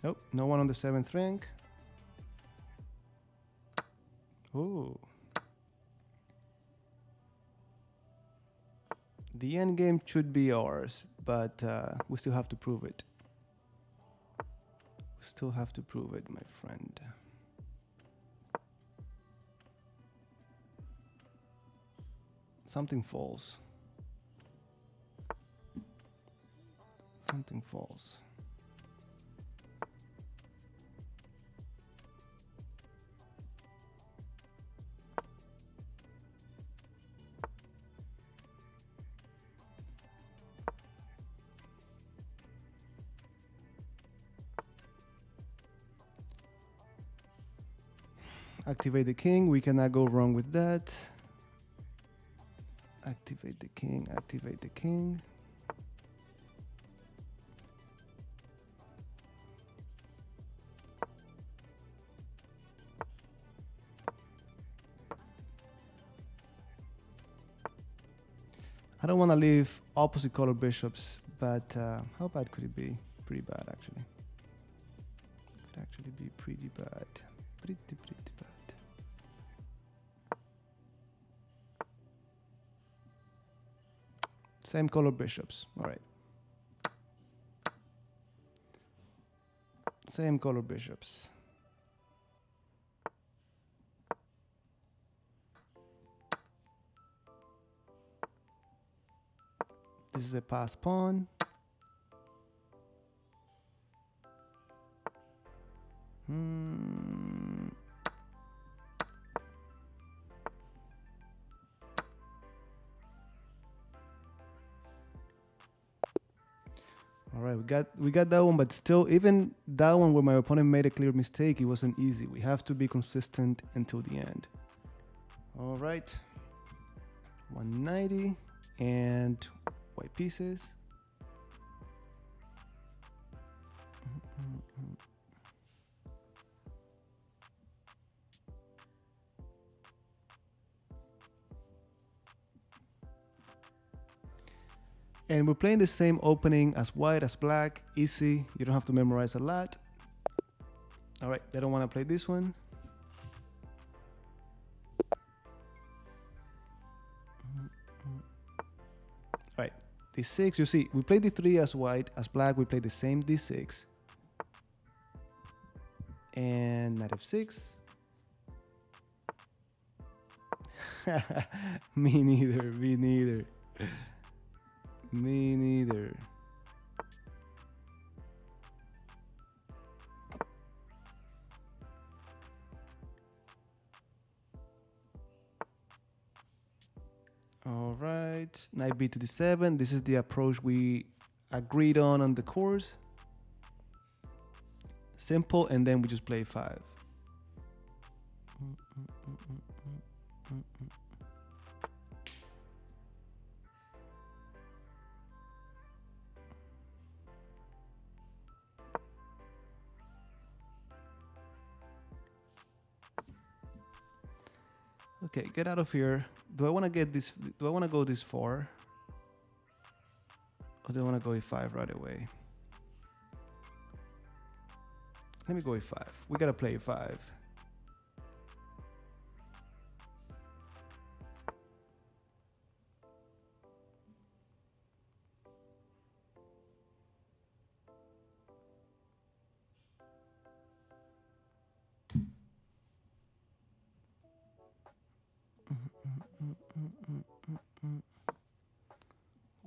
Nope, no one on the 7th rank. Ooh. The end game should be ours, but we still have to prove it. We still have to prove it, my friend. Something falls. Something falls. Activate the king. We cannot go wrong with that. Activate the king. Activate the king. I don't want to leave opposite color bishops, but how bad could it be? Pretty bad, actually. Could actually be pretty bad. Pretty bad. Same color bishops. All right. Same color bishops. This is a pass pawn. All right, we got that one, but still, even that one where my opponent made a clear mistake, it wasn't easy. We have to be consistent until the end. All right, 190 and white pieces. And we're playing the same opening as white, as black, easy. You don't have to memorize a lot. All right, they don't want to play this one. All right, d6, you see, we played d3 as white, as black, we played the same d6. And knight f6. Me neither, me neither. Me neither. All right, knight b to d7. This is the approach we agreed on the course. Simple, and then we just play 5. Okay, get out of here. Do I want to get this? Do I want to go this far? Or do I want to go e5 right away? Let me go e5. We got to play e5.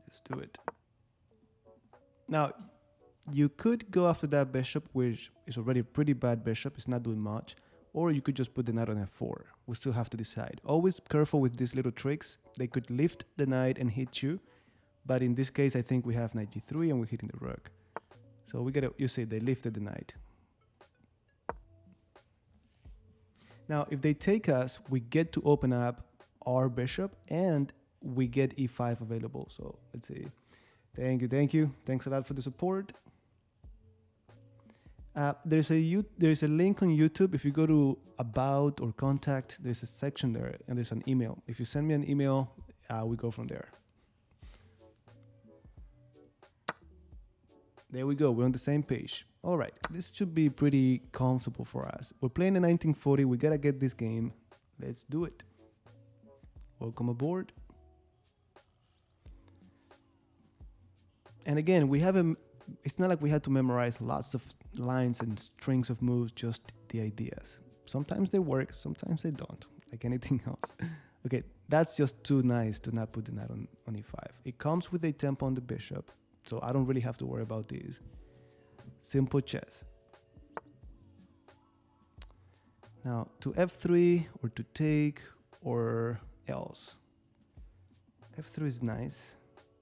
Let's do it. Now, you could go after that bishop, which is already a pretty bad bishop. It's not doing much. Or you could just put the knight on f4. We still have to decide. Always careful with these little tricks. They could lift the knight and hit you. But in this case, I think we have knight g3 and we're hitting the rook. So we gotta, you see, they lifted the knight. Now, if they take us, we get to open up our bishop and we get e5 available. So let's see. Thank you, thank you. Thanks a lot for the support. There's a link on YouTube. If you go to About or Contact, there's a section there and there's an email. If you send me an email, we go from there. There we go. We're on the same page. All right. This should be pretty comfortable for us. We're playing in 1940. We got to get this game. Let's do it. Welcome aboard. And again, we have a. It's not like we had to memorize lots of lines and strings of moves, just the ideas. Sometimes they work, sometimes they don't, like anything else. Okay, that's just too nice to not put the knight on e5. It comes with a tempo on the bishop, so I don't really have to worry about these. Simple chess. Now, to f3 or to take or else. f3 is nice,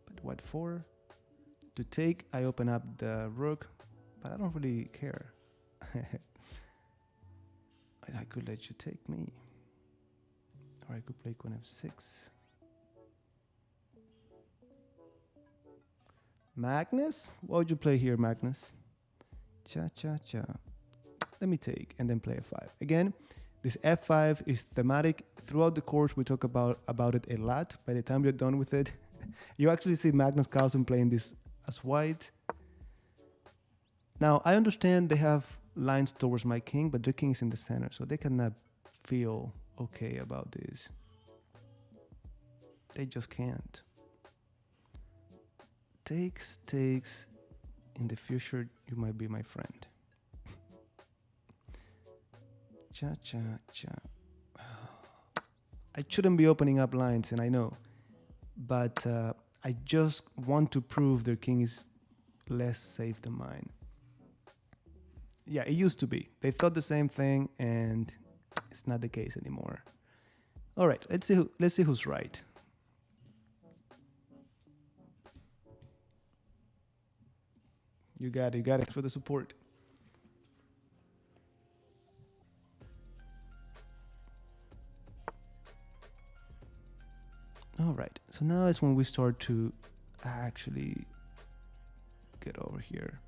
but what for? To take, I open up the rook, but I don't really care. I could let you take me. Or I could play queen f6. Magnus? What would you play here, Magnus? Cha-cha-cha. Let me take and then play f5. Again, this f5 is thematic. Throughout the course, we talk about it a lot. By the time you're done with it, you actually see Magnus Carlsen playing this as white. Now, I understand they have lines towards my king, but their king is in the center, so they cannot feel okay about this. They just can't. Takes. In the future, you might be my friend. Cha-cha-cha. I shouldn't be opening up lines, and I know. But I just want to prove their king is less safe than mine. Yeah, it used to be. They thought the same thing, and it's not the case anymore. All right, let's see who's right. You got it for the support. All right, so now is when we start to actually get over here.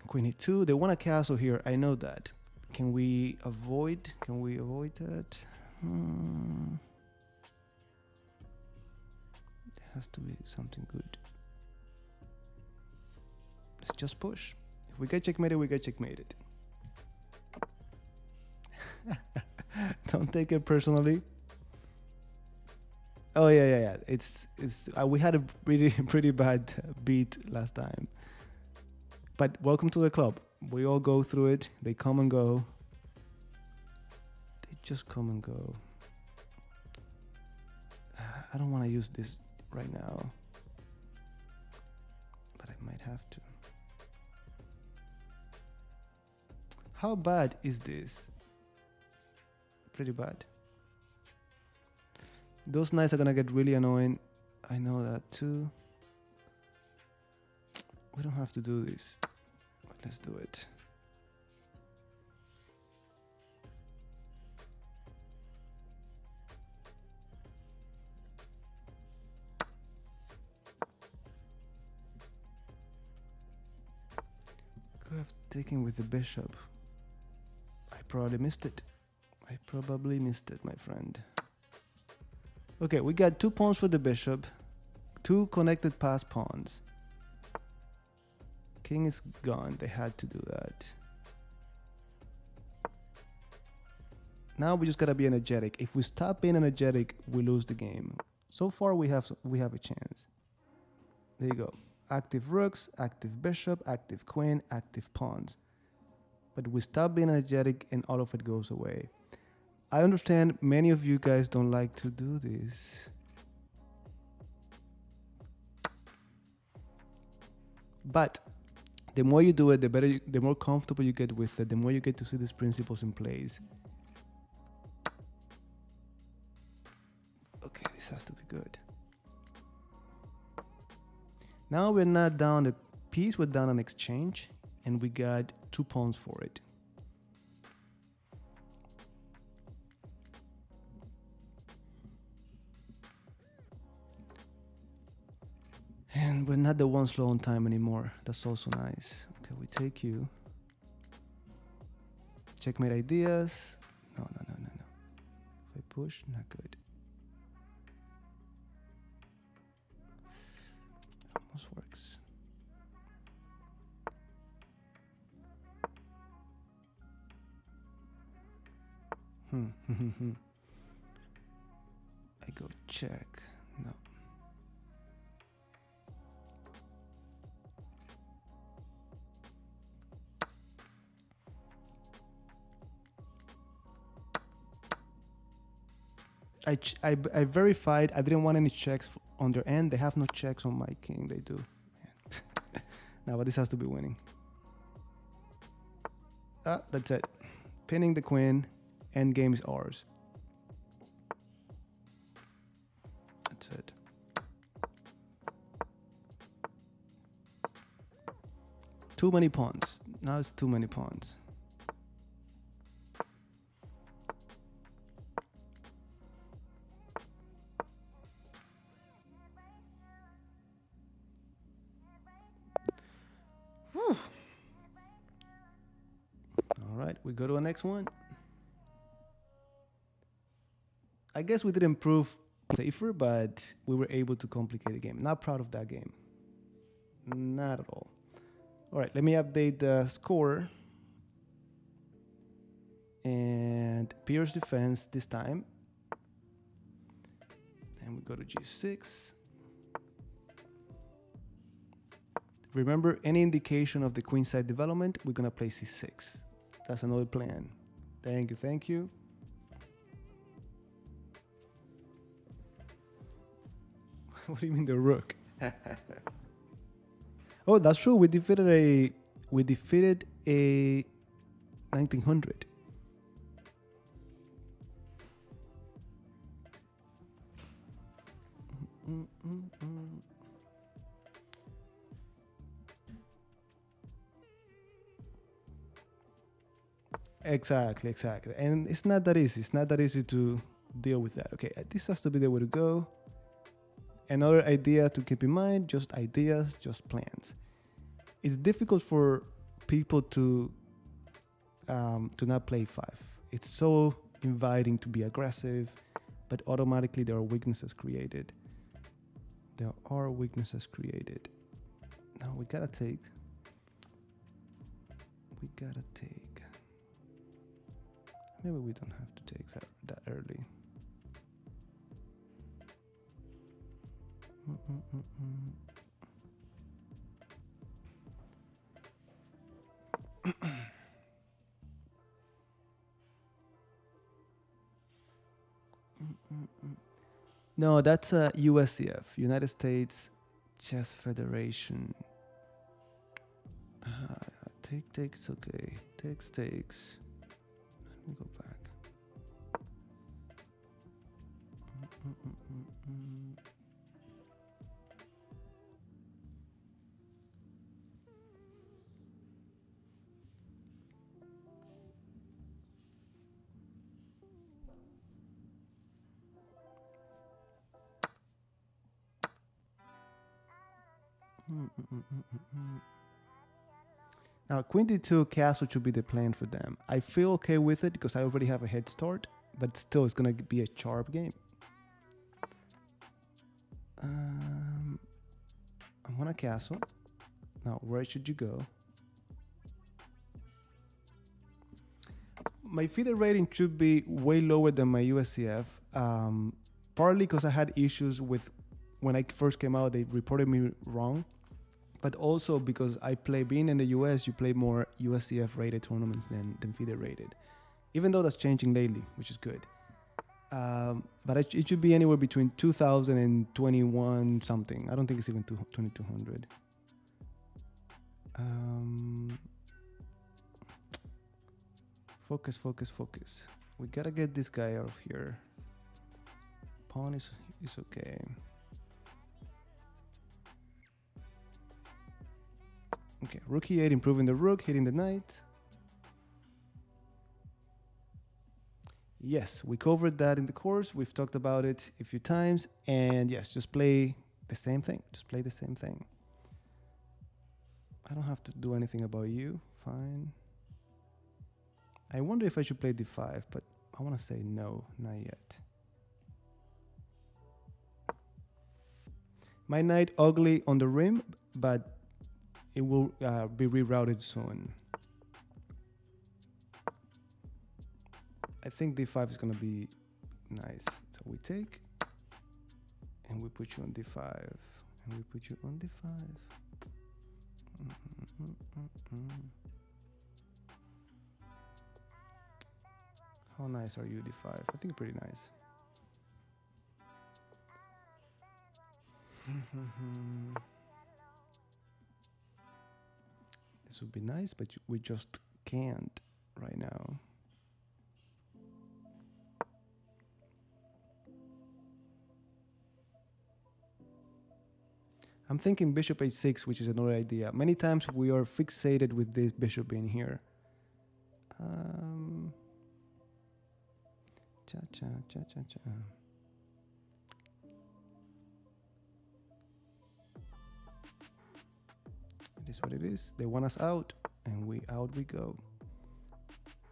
Queen e2, they want a castle here, I know that. Can we avoid that? There has to be something good. Let's just push. If we get checkmated, we get checkmated. Don't take it personally. Oh yeah. It's we had a pretty bad beat last time. But welcome to the club. We all go through it. They come and go. They just come and go. I don't want to use this right now, but I might have to. How bad is this? Pretty bad. Those knights are gonna get really annoying. I know that too. We don't have to do this, but let's do it. Could have taken with the bishop. I probably missed it. My friend. Okay, we got 2 pawns for the bishop, 2 connected pass pawns. King is gone. They had to do that. Now we just gotta be energetic. If we stop being energetic, we lose the game. So far, we have a chance. There you go. Active rooks, active bishop, active queen, active pawns. But we stop being energetic, and all of it goes away. I understand many of you guys don't like to do this. But the more you do it, the better, the more comfortable you get with it, the more you get to see these principles in place. Okay, this has to be good. Now we're not down a piece, we're down an exchange, and we got 2 pawns for it. And we're not the one slow on time anymore. That's also nice. Okay, we take you. Checkmate ideas. No. If I push, not good. Almost works. go check. No. I verified. I didn't want any checks on their end. They have no checks on my king. They do. No, but this has to be winning. Ah, that's it. Pinning the queen. End game is ours. That's it. Too many pawns. Now it's too many pawns. Whew. All right, we go to the next one. I guess we didn't prove safer, but we were able to complicate the game. Not proud of that game. Not at all. All right, let me update the score. And Pierce defense this time. And we go to G6. Remember, any indication of the queenside development, we're gonna play C6. That's another plan. Thank you, thank you. What do you mean the rook? Oh, that's true. We defeated a 1900. Exactly. And it's not that easy. It's not that easy to deal with that. Okay, this has to be the way to go. Another idea to keep in mind, just ideas, just plans. It's difficult for people to not play 5. It's so inviting to be aggressive, but automatically there are weaknesses created. Now we gotta take. Maybe we don't have to take that early. No, that's a USCF, United States Chess Federation. Takes, okay. Takes. Let me go back. Now, Queen D2 castle should be the plan for them. I feel okay with it because I already have a head start, but still it's going to be a sharp game. I'm on a castle. Now, where should you go? My FIDE rating should be way lower than my USCF, partly because I had issues with when I first came out, they reported me wrong. But also because being in the US, you play more USCF rated tournaments than FIDE rated. Even though that's changing lately, which is good. But it should be anywhere between 2000 and 21 something. I don't think it's even 2200. Focus. We gotta get this guy out of here. Pawn is okay. Okay, rook e8, improving the rook, hitting the knight. Yes, we covered that in the course. We've talked about it a few times. And yes, just play the same thing. I don't have to do anything about you. Fine. I wonder if I should play d5, but I want to say no, not yet. My knight ugly on the rim, but it will be rerouted soon. I think d5 is going to be nice. So we take. and we put you on d5, and we put you on d5. How nice are you, d5? I think pretty nice. This would be nice, but we just can't right now. I'm thinking bishop h6, which is another idea. Many times we are fixated with this bishop in here. Cha cha cha cha cha. It is what it is. They want us out, and out we go.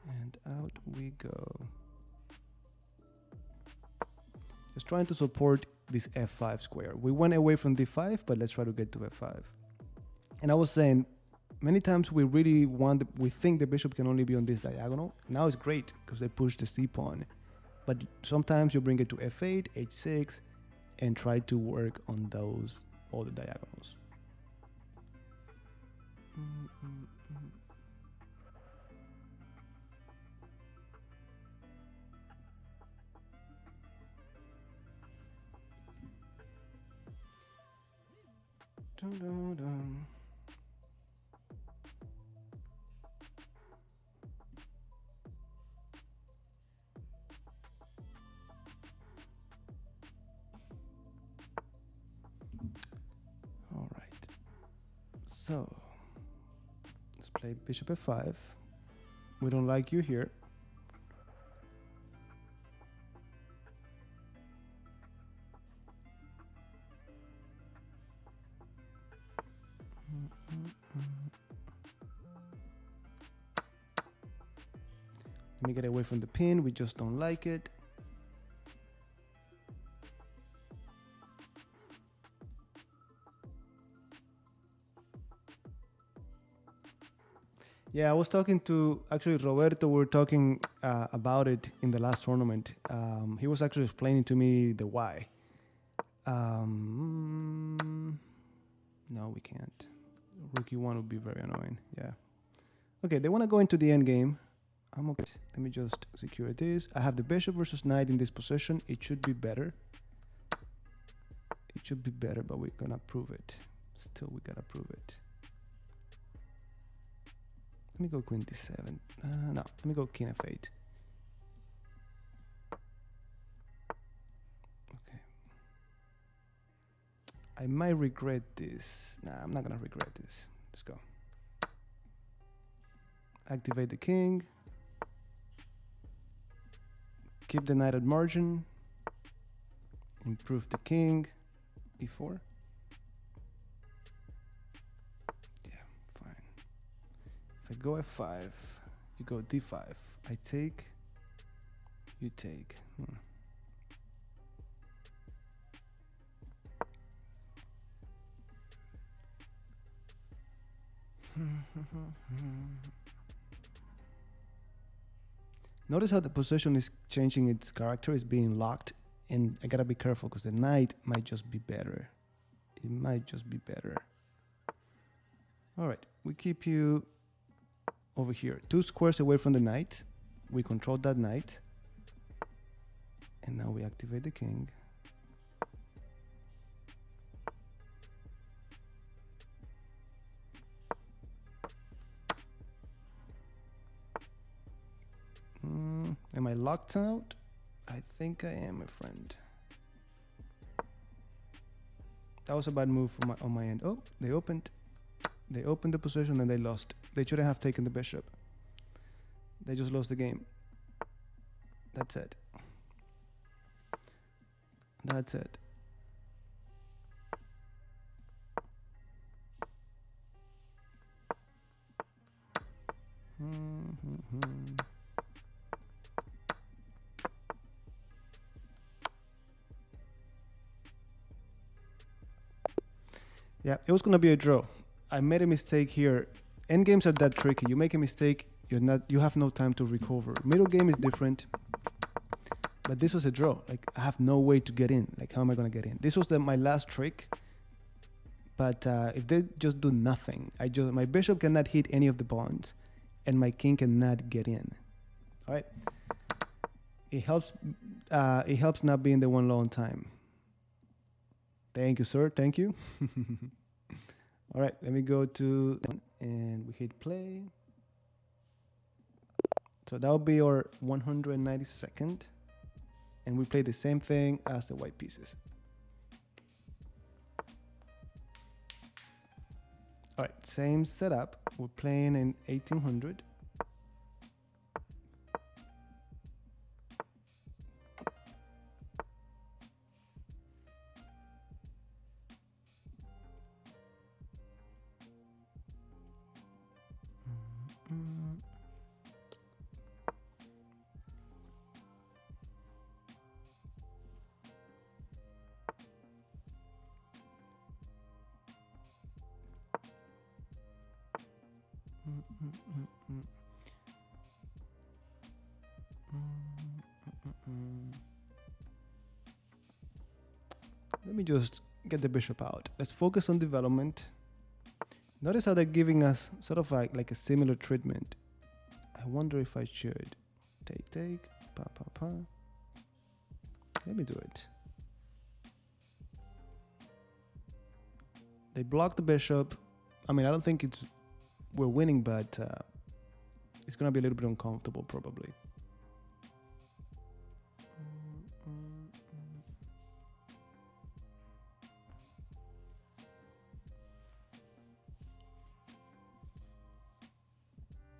And out we go. Just trying to support this f5 square. We went away from d5, but let's try to get to f5. And I was saying, many times we think the bishop can only be on this diagonal. Now it's great because they push the c pawn. But sometimes you bring it to f8, h6, and try to work on those other diagonals. Dun, dun, dun. All right. So let's play bishop f5. We don't like you here. Let me get away from the pin. We just don't like it. Yeah, I was talking to, actually, Roberto. We were talking about it in the last tournament. He was actually explaining to me the why. No, we can't. Rook e1 would be very annoying. Yeah. Okay, they want to go into the end game. I'm okay. Let me just secure this. I have the bishop versus knight in this position. It should be better. It should be better, but we're gonna prove it. Still, we gotta prove it. Let me go queen d7. No, let me go king f8. Okay. I might regret this. Nah, I'm not gonna regret this. Let's go. Activate the king. Keep the knight at margin. Improve the king. e4. Yeah, fine. If I go f5, you go d5. I take, you take. Notice how the position is changing its character, is being locked, and I gotta be careful because the knight might just be better. It might just be better. All right, we keep you over here, 2 squares away from the knight. We control that knight, and now we activate the king. Am I locked out? I think I am, my friend. That was a bad move on my end. Oh, they opened the position and they lost. They shouldn't have taken the bishop. They just lost the game. That's it. That's it. Yeah, it was gonna be a draw. I made a mistake here. Endgames are that tricky. You make a mistake, you have no time to recover. Middle game is different. But this was a draw. Like, I have no way to get in. Like, how am I going to get in? This was my last trick. But if they just do nothing, my bishop cannot hit any of the pawns, and my king cannot get in. All right. It helps. It helps not being the one low on time. Thank you, sir. Thank you. All right. Let me go to and we hit play. So that will be our 192nd, and we play the same thing as the white pieces. All right, same setup. We're playing in 1800. Let me just get the bishop out. Let's focus on development. Notice how they're giving us sort of like a similar treatment. I wonder if I should take, pa, pa, pa. Let me do it. They block the bishop. I mean, I don't think we're winning, but it's gonna be a little bit uncomfortable probably.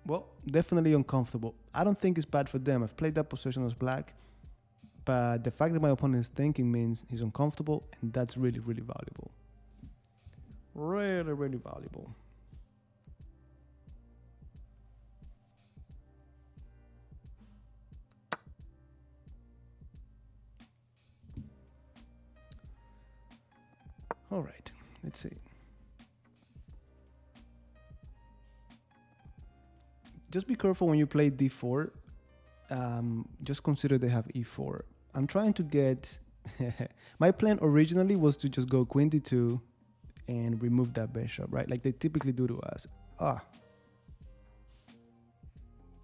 Well, definitely uncomfortable. I don't think it's bad for them. I've played that position as black, but the fact that my opponent is thinking means he's uncomfortable, and that's really, really valuable. Really, really valuable. All right, let's see. Just be careful when you play d4. Just consider they have e4. I'm trying to get... My plan originally was to just go queen d2 and remove that bishop, right? Like they typically do to us.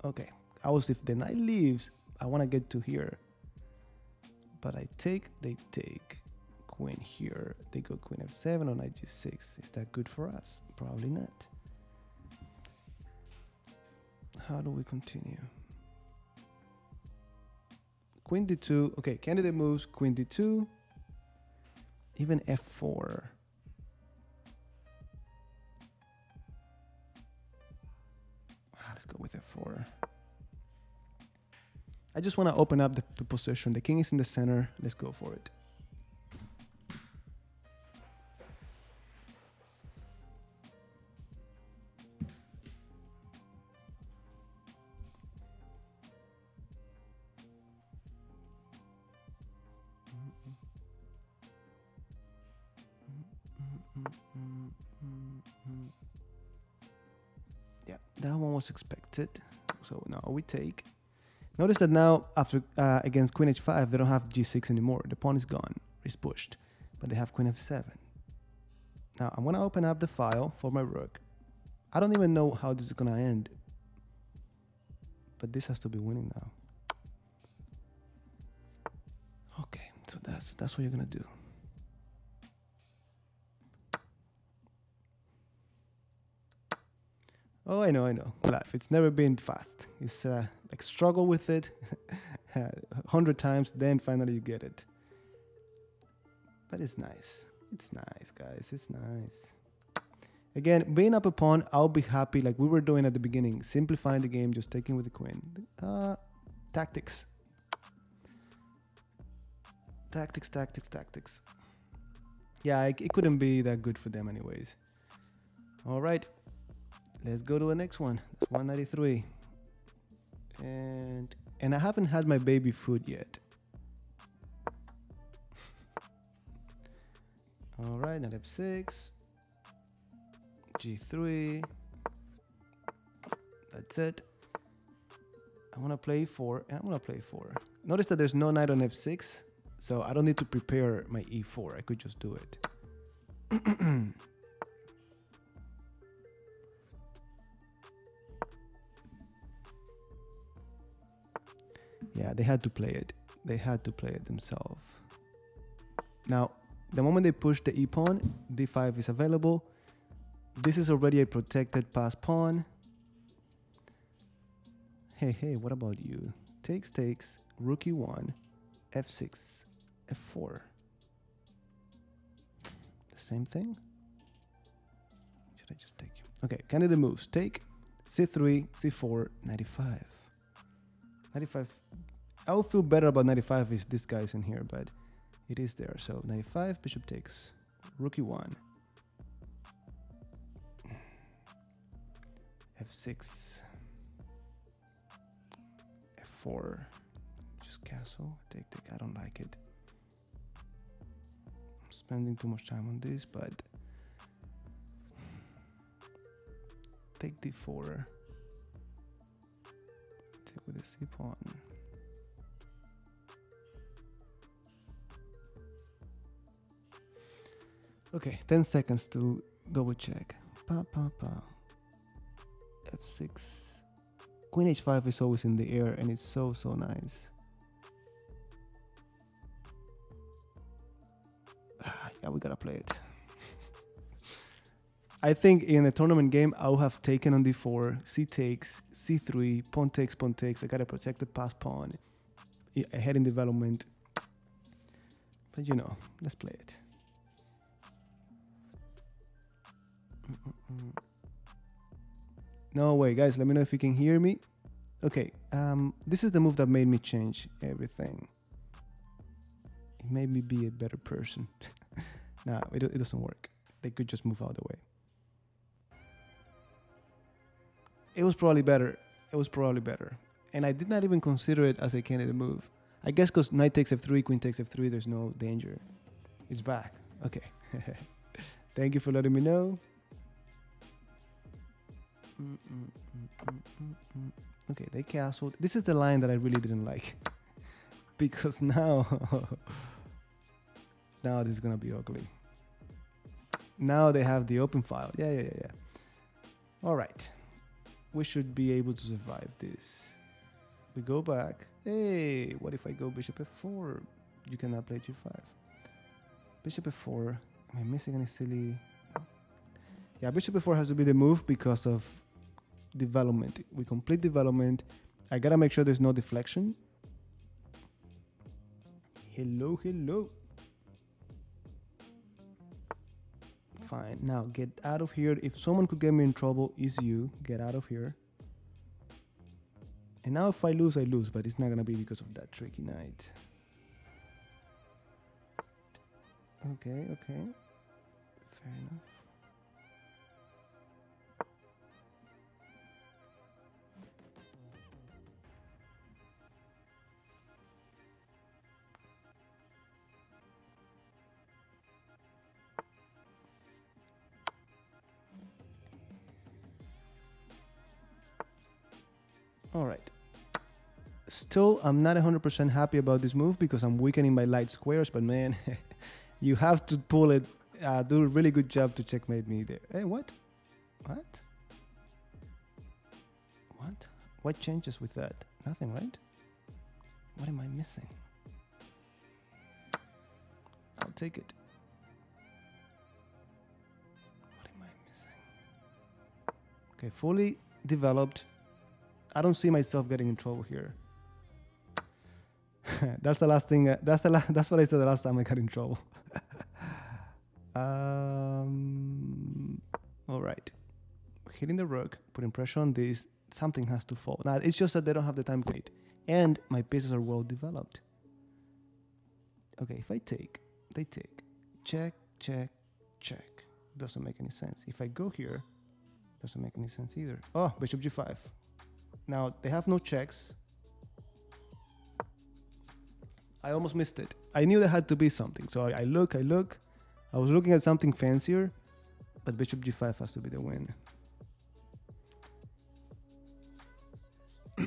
Okay. If the knight leaves, I want to get to here. But I take, they take queen here. They go queen f7 or knight g6. Is that good for us? Probably not. How do we continue? Queen d2. Okay, candidate moves, queen d2. Even f4. Let's go with f4. I just want to open up the position. The king is in the center. Let's go for it. Yeah, that one was expected. So now we take. Notice that now after against queen h5, they don't have g6 anymore. The pawn is gone. It's pushed. But they have queen f7. Now I'm going to open up the file for my rook. I don't even know how this is going to end. But this has to be winning now. Okay, so that's what you're going to do. Oh, I know. Life. It's never been fast. It's like struggle with it 100 times, then finally you get it. But it's nice. It's nice, guys. It's nice. Again, being up a pawn, I'll be happy like we were doing at the beginning. Simplifying the game, just taking with the queen. Tactics. Tactics. Yeah, it couldn't be that good for them anyways. All right. Let's go to the next one. That's 193. And I haven't had my baby food yet. All right, knight f6. G3. That's it. I want to play e4, and I'm going to play e4. Notice that there's no knight on f6, so I don't need to prepare my e4. I could just do it. Yeah, they had to play it. They had to play it themselves. Now, the moment they push the e-pawn, d5 is available. This is already a protected pass pawn. Hey, what about you? Takes, rook e1, f6, f4. The same thing? Should I just take you? Okay, candidate moves. Take, c3, c4, 95. 95. I would feel better about 95 if this guy's in here, but it is there. So 95, bishop takes, rook e1, f6, f4, just castle, take, I don't like it. I'm spending too much time on this, but take d4, take with the c-pawn. Okay, 10 seconds to double check. F6. Queen h5 is always in the air and it's so nice. Yeah, we gotta play it. I think in a tournament game, I would have taken on d4, c takes, c3, pawn takes. I gotta protect the pass pawn ahead in development. But you know, let's play it. No way, guys, let me know if you can hear me. Okay, this is the move that made me change everything. It made me be a better person. Nah, it doesn't work. They could just move out of the way. It was probably better. And I did not even consider it as a candidate move. I guess because knight takes f3, queen takes f3, there's no danger. It's back. Okay. Thank you for letting me know. Okay, they castled. This is the line that I really didn't like. Because now this is gonna be ugly. Now they have the open file. Yeah. All right, we should be able to survive this. We go back. Hey, what if I go bishop f4? You cannot play g5. Bishop f4. Am I missing any silly? Yeah, bishop f4 has to be the move because of development. We complete development. I gotta make sure there's no deflection. Hello. Fine. Now get out of here. If someone could get me in trouble, is you. Get out of here. And now if I lose, I lose, but it's not gonna be because of that tricky knight. Okay. Fair enough. All right. Still, I'm not 100% happy about this move because I'm weakening my light squares, but man, you have to pull it, do a really good job to checkmate me there. Hey, what? What changes with that? Nothing, right? What am I missing? I'll take it. What am I missing? Okay, fully developed. I don't see myself getting in trouble here. That's the last thing. That's what I said the last time I got in trouble. All right. Hitting the rook, putting pressure on this. Something has to fall. Now, it's just that they don't have the time to wait. And my pieces are well developed. Okay, if I take, they take. Check. Doesn't make any sense. If I go here, doesn't make any sense either. Oh, bishop g5. Now, they have no checks. I almost missed it. I knew there had to be something. So I look. I was looking at something fancier, but bishop g5 has to be the win.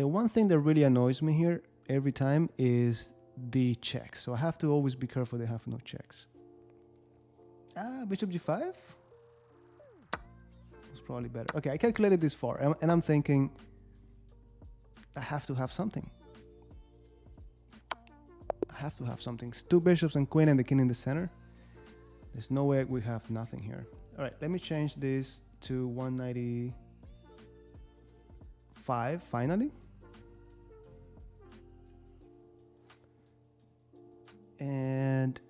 the one thing that really annoys me here every time is the checks. So I have to always be careful they have no checks. Bishop g5? It's probably better. Okay, I calculated this far, and I'm thinking I have to have something. I have to have something. It's 2 bishops and queen and the king in the center. There's no way we have nothing here. All right, let me change this to 195 finally. And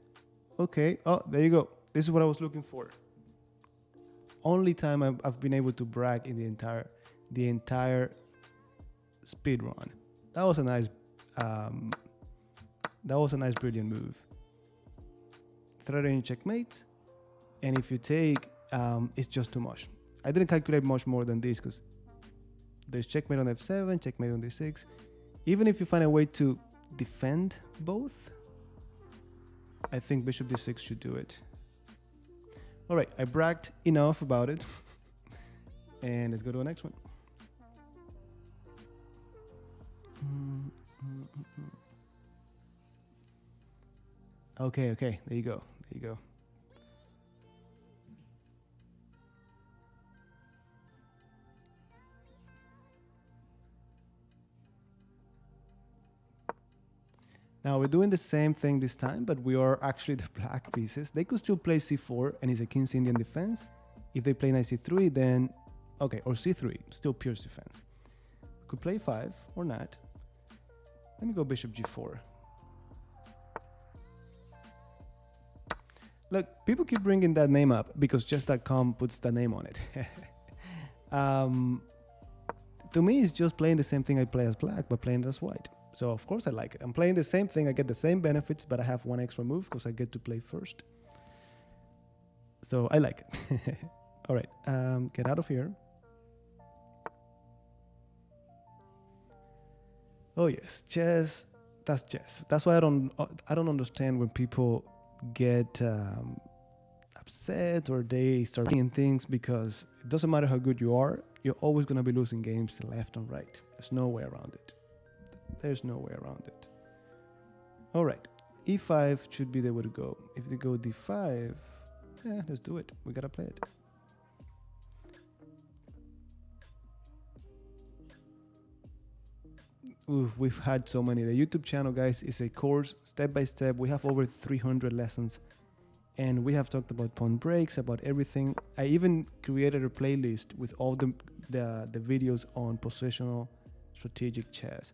okay, oh, there you go. This is what I was looking for. Only time I've been able to brag in the entire speed run. That was a nice brilliant move. Threatening checkmate, and if you take, it's just too much. I didn't calculate much more than this because there's checkmate on f7, checkmate on d6. Even if you find a way to defend both, I think bishop d6 should do it. All right, I bragged enough about it, and let's go to the next one. Okay, there you go. Now we're doing the same thing this time, but we are actually the black pieces. They could still play c4 and it's a king's Indian defense. If they play knight c3, then okay, or c3, still pure defense. Could play 5 or not. Let me go bishop g4. Look, people keep bringing that name up because chess.com puts the name on it. To me, it's just playing the same thing I play as black, but playing it as white. So of course I like it. I'm playing the same thing. I get the same benefits, but I have one extra move because I get to play first. So I like it. All right, get out of here. Oh yes, chess. That's chess. That's why I don't understand when people get upset or they start playing things, because it doesn't matter how good you are, you're always going to be losing games left and right. There's no way around it. There's no way around it. All right, e5 should be the way to go. If they go d5, yeah, let's do it. We gotta play it. Oof, we've had so many. The YouTube channel, guys, is a course step by step. We have over 300 lessons, and we have talked about pawn breaks, about everything. I even created a playlist with all the videos on positional strategic chess.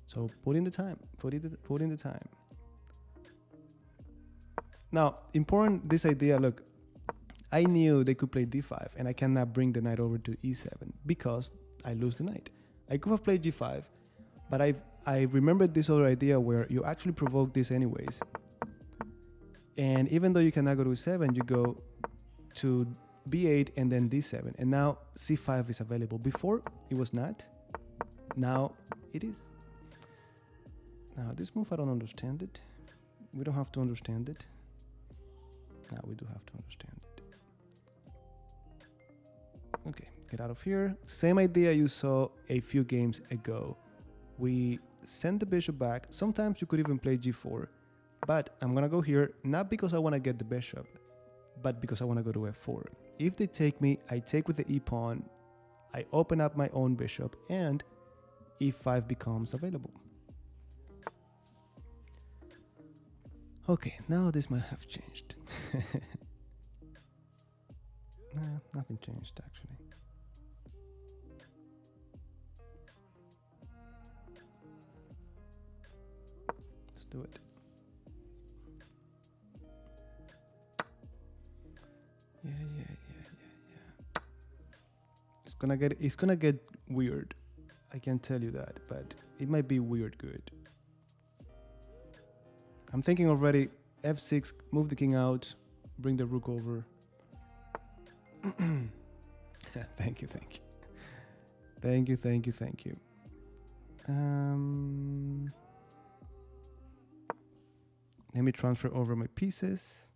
So put in the time. Put in the time. Now, important, this idea. Look, I knew they could play d5, and I cannot bring the knight over to e7 because I lose the knight. I could have played g5. But I remembered this other idea where you actually provoke this anyways. And even though you cannot go to e7, you go to b8 and then d7. And now c5 is available. Before, it was not. Now, it is. Now, this move, I don't understand it. We don't have to understand it. Now, we do have to understand it. Okay, get out of here. Same idea you saw a few games ago. We send the bishop back. Sometimes you could even play g4, but I'm gonna go here, not because I wanna get the bishop, but because I wanna go to f4. If they take me, I take with the e-pawn, I open up my own bishop, and e5 becomes available. Okay, now this might have changed. Nah, nothing changed actually. Let's do it. Yeah. It's gonna get weird. I can tell you that, but it might be weird good. I'm thinking already f6, move the king out, bring the rook over. Thank you. Let me transfer over my pieces.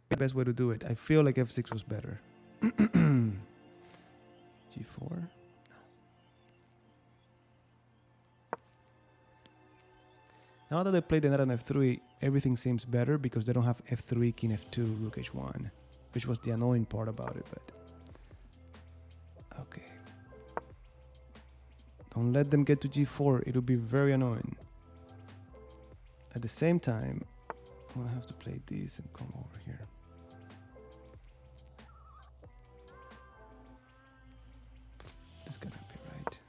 The best way to do it. I feel like f6 was better. g4. Now that they played the knight on f3, everything seems better because they don't have f3, king f2, rook h1, which was the annoying part about it, but okay. Don't let them get to g4, it'll be very annoying. At the same time, I'm gonna have to play this and come over here. This cannot be right.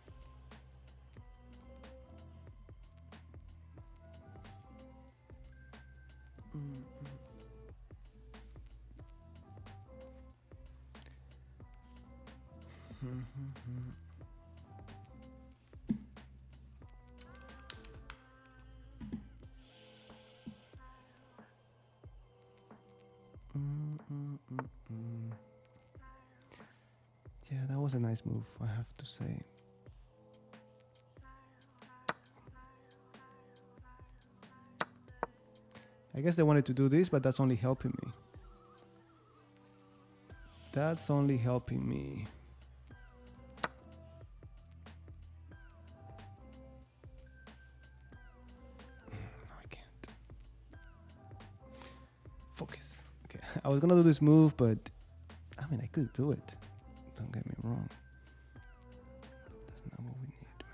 Yeah, that was a nice move, I have to say. I guess they wanted to do this, but that's only helping me. That's only helping me. No, I can't. Focus. Okay, I was gonna do this move, but I mean, I could do it. Don't get me wrong. That's not what we need right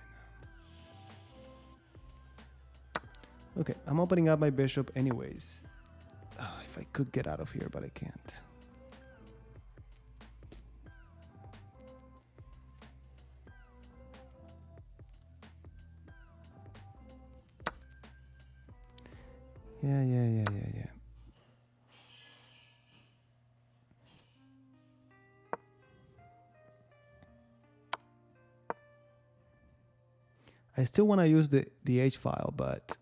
now. Okay, I'm opening up my bishop anyways. If I could get out of here, but I can't. Yeah. I still want to use the H file, but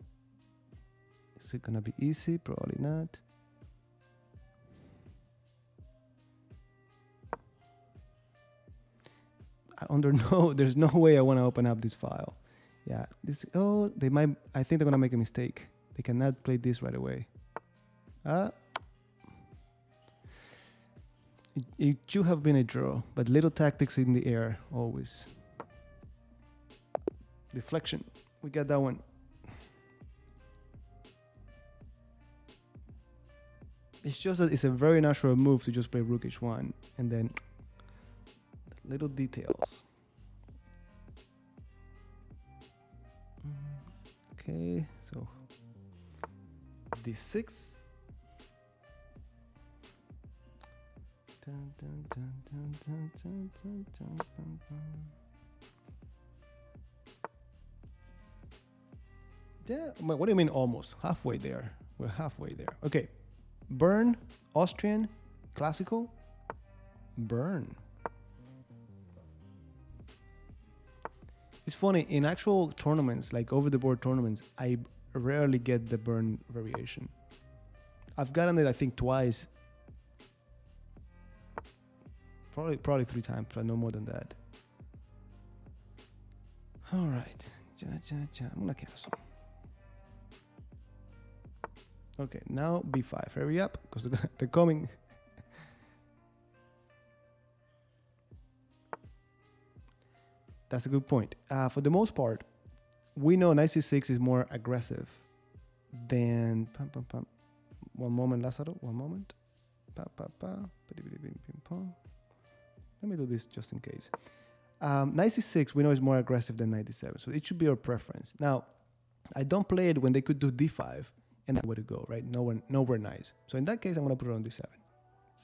is it gonna be easy? Probably not. There's no way I want to open up this file. Yeah, they might. I think they're gonna make a mistake. They cannot play this right away. It should have been a draw, but little tactics in the air always. Deflection, we got that one. It's just that it's a very natural move to just play rook h1 and then little details. Okay, so d6. Yeah, what do you mean almost? Halfway there. We're halfway there. Okay. Burn, Austrian, classical, burn. It's funny, in actual tournaments, like over-the-board tournaments, I rarely get the burn variation. I've gotten it, I think, twice. Probably 3 times, but no more than that. All right. I'm gonna cancel. Okay, now b5. Hurry up, because they're coming. That's a good point. For the most part, we know knight c6 is more aggressive than... One moment, Lazaro. One moment. Let me do this just in case. Knight c6 we know is more aggressive than knight d7, so it should be our preference. Now, I don't play it when they could do d5 and that's where to go, right? Nowhere nice. So in that case, I'm gonna put it on d7.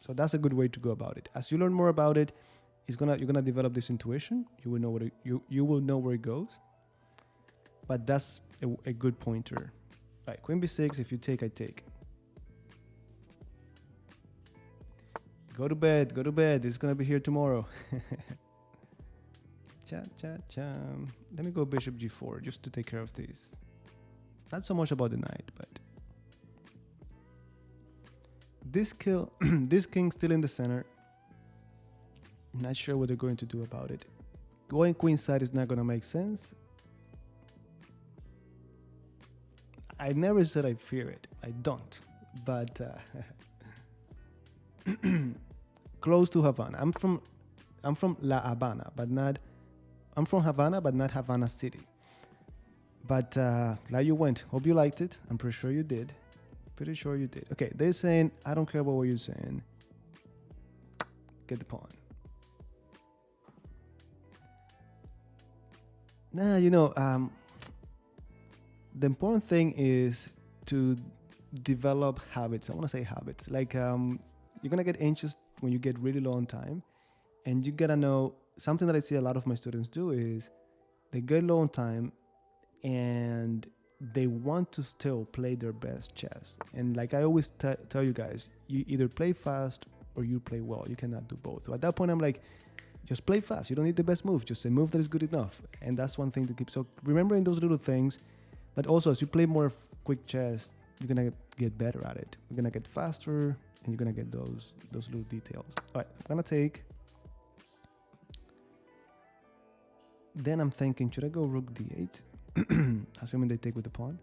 So that's a good way to go about it. As you learn more about it, you're gonna develop this intuition. You will know you will know where it goes. But that's a good pointer. Right, queen b6. If you take, I take. Go to bed. It's gonna be here tomorrow. Let me go bishop g4 just to take care of this. Not so much about the knight, but this king still in the center. Not sure what they're going to do about it. Going queenside is not gonna make sense. I never said I fear it. I don't. But close to Havana. I'm from La Habana, but not. I'm from Havana, but not Havana City. But glad you went. Hope you liked it. I'm pretty sure you did. Pretty sure you did. Okay, they're saying, I don't care about what you're saying. Get the pawn. Now, you know, the important thing is to develop habits. I want to say habits. Like, you're going to get anxious when you get really low on time. And you got to know, something that I see a lot of my students do is they get low on time and they want to still play their best chess. And like I always tell you guys, you either play fast or you play well. You cannot do both. So at that point, I'm like, just play fast. You don't need the best move. Just a move that is good enough. And that's one thing to keep. So remembering those little things, but also as you play more quick chess, you're going to get better at it. You're going to get faster and you're going to get those little details. All right, I'm going to take. Then I'm thinking, should I go rook d8? Assuming they take with the pawn.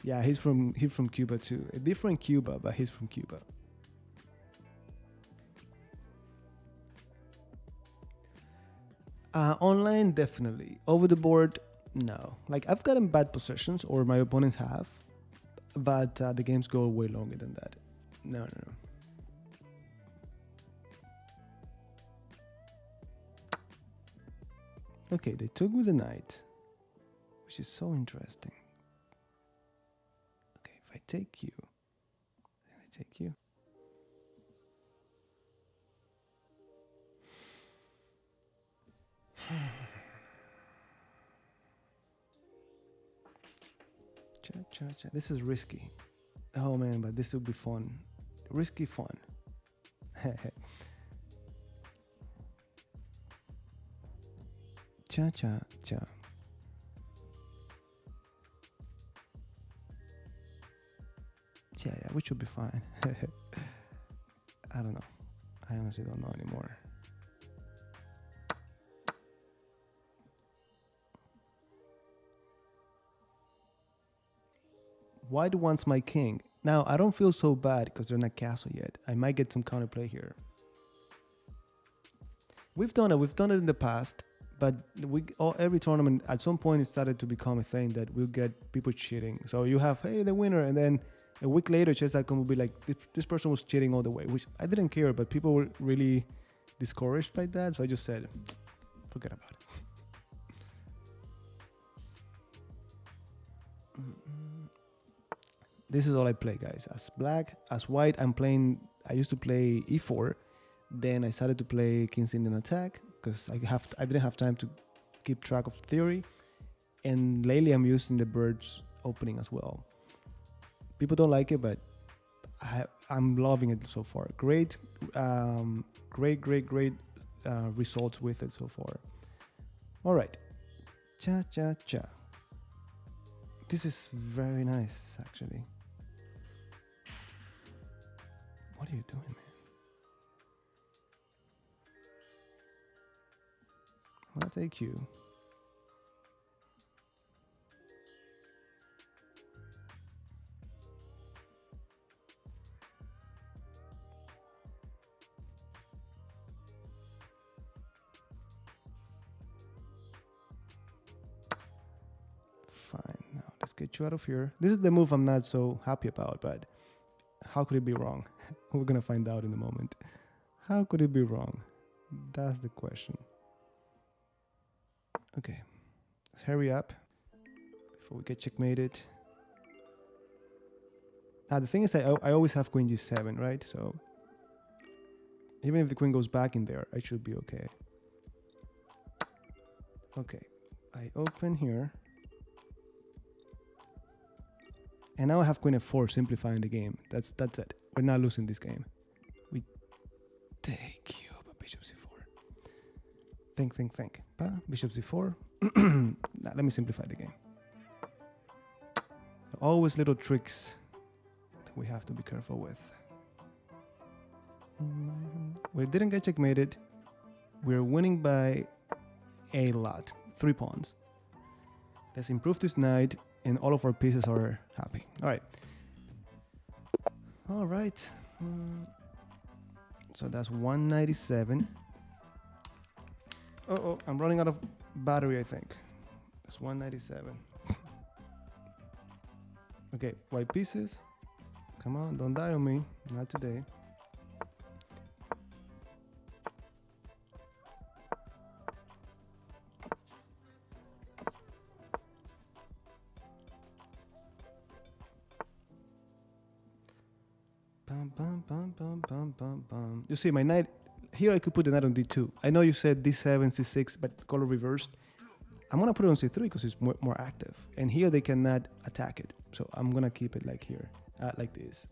Yeah, he's from Cuba too. A different Cuba, but he's from Cuba. Online, definitely. Over the board, no. Like I've gotten bad positions, or my opponents have, but the games go way longer than that. No. Okay, they took with the knight, which is so interesting. Okay, if I take you, then I take you. Cha. This is risky. Oh man, but this will be fun. Risky fun. Cha. Yeah, we should be fine. I don't know. I honestly don't know anymore. White wants my king. Now, I don't feel so bad because they're not castle yet. I might get some counterplay here. We've done it in the past, but every tournament, at some point, it started to become a thing that we'll get people cheating. So you have, hey, the winner, and then a week later, chess.com will be like, this person was cheating all the way, which I didn't care, but people were really discouraged by that. So I just said, forget about it. This is all I play, guys. As black, as white, I used to play e4. Then I started to play King's Indian attack because I didn't have time to keep track of theory. And lately I'm using the bird's opening as well. People don't like it, but I'm loving it so far. Great results with it so far. All right. Cha. This is very nice, actually. What are you doing, man? I'll take you. Fine. Now let's get you out of here. This is the move I'm not so happy about, but how could it be wrong? We're gonna find out in a moment. How could it be wrong? That's the question. Okay, let's hurry up before we get checkmated. Now the thing is that I always have queen g7, right? So even if the queen goes back in there, I should be okay. Okay, I open here. And now I have queen f4, simplifying the game. That's it. We're not losing this game. We take you, but bishop c4. Think. Bishop c4. Now let me simplify the game. Always little tricks that we have to be careful with. We didn't get checkmated. We're winning by a lot. 3 pawns. Let's improve this knight, and all of our pieces are happy. All right. So that's 197. Oh, I'm running out of battery, I think. That's 197. Okay, white pieces. Come on, don't die on me. Not today. Bum, bum, bum, bum, bum, bum, bum. You see, my knight, here I could put the knight on d2. I know you said d7, c6, but color reversed. I'm gonna put it on c3 because it's more active. And here they cannot attack it. So I'm gonna keep it like here, like this.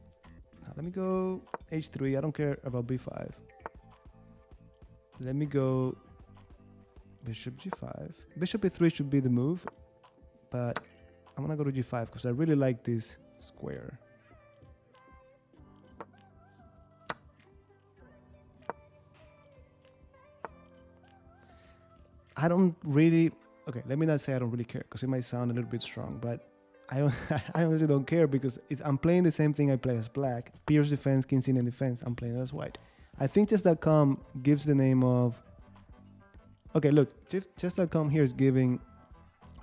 Now let me go h3. I don't care about b5. Let me go bishop g5. Bishop e3 should be the move, but I'm gonna go to g5 because I really like this square. I don't really, okay, let me not say I don't really care because it might sound a little bit strong, but I honestly don't care because I'm playing the same thing I play as black. Pierce defense, king c9 defense, I'm playing it as white. I think chess.com gives the name of, okay, look, chess.com here is giving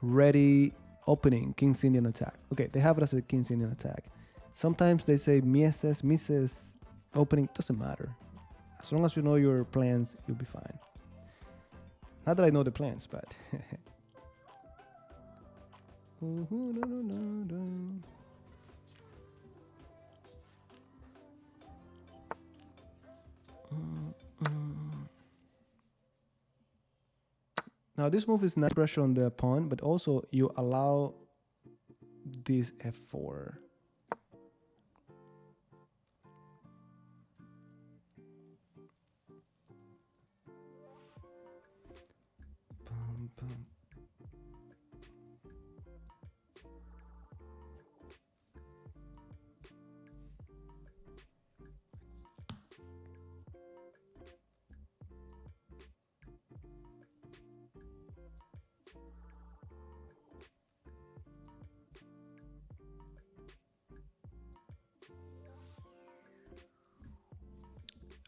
ready opening, king c9 attack. Okay, they have it as a king c9 attack. Sometimes they say misses opening, doesn't matter. As long as you know your plans, you'll be fine. Not that I know the plans, but now this move is not pressure on the pawn, but also you allow this f4.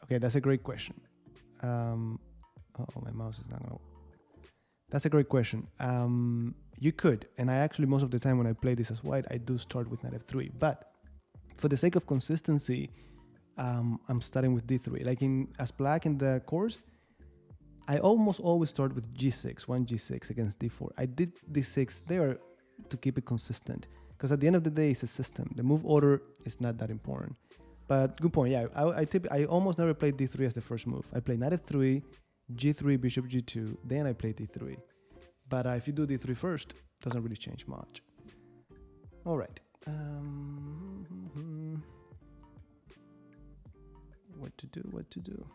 Okay, that's a great question. Oh, my mouse is not gonna. That's a great question. You could, and I actually most of the time when I play this as white, I do start with knight f3. But for the sake of consistency, I'm starting with d3. Like as black in the course, I almost always start with g6, 1g6 against d4. I did d6 there to keep it consistent, because at the end of the day, it's a system. The move order is not that important. But good point. Yeah, I almost never played d3 as the first move. I play knight f3, g3, bishop g2, then I play d3. But if you do d3 first, doesn't really change much. All right. What to do? What to do?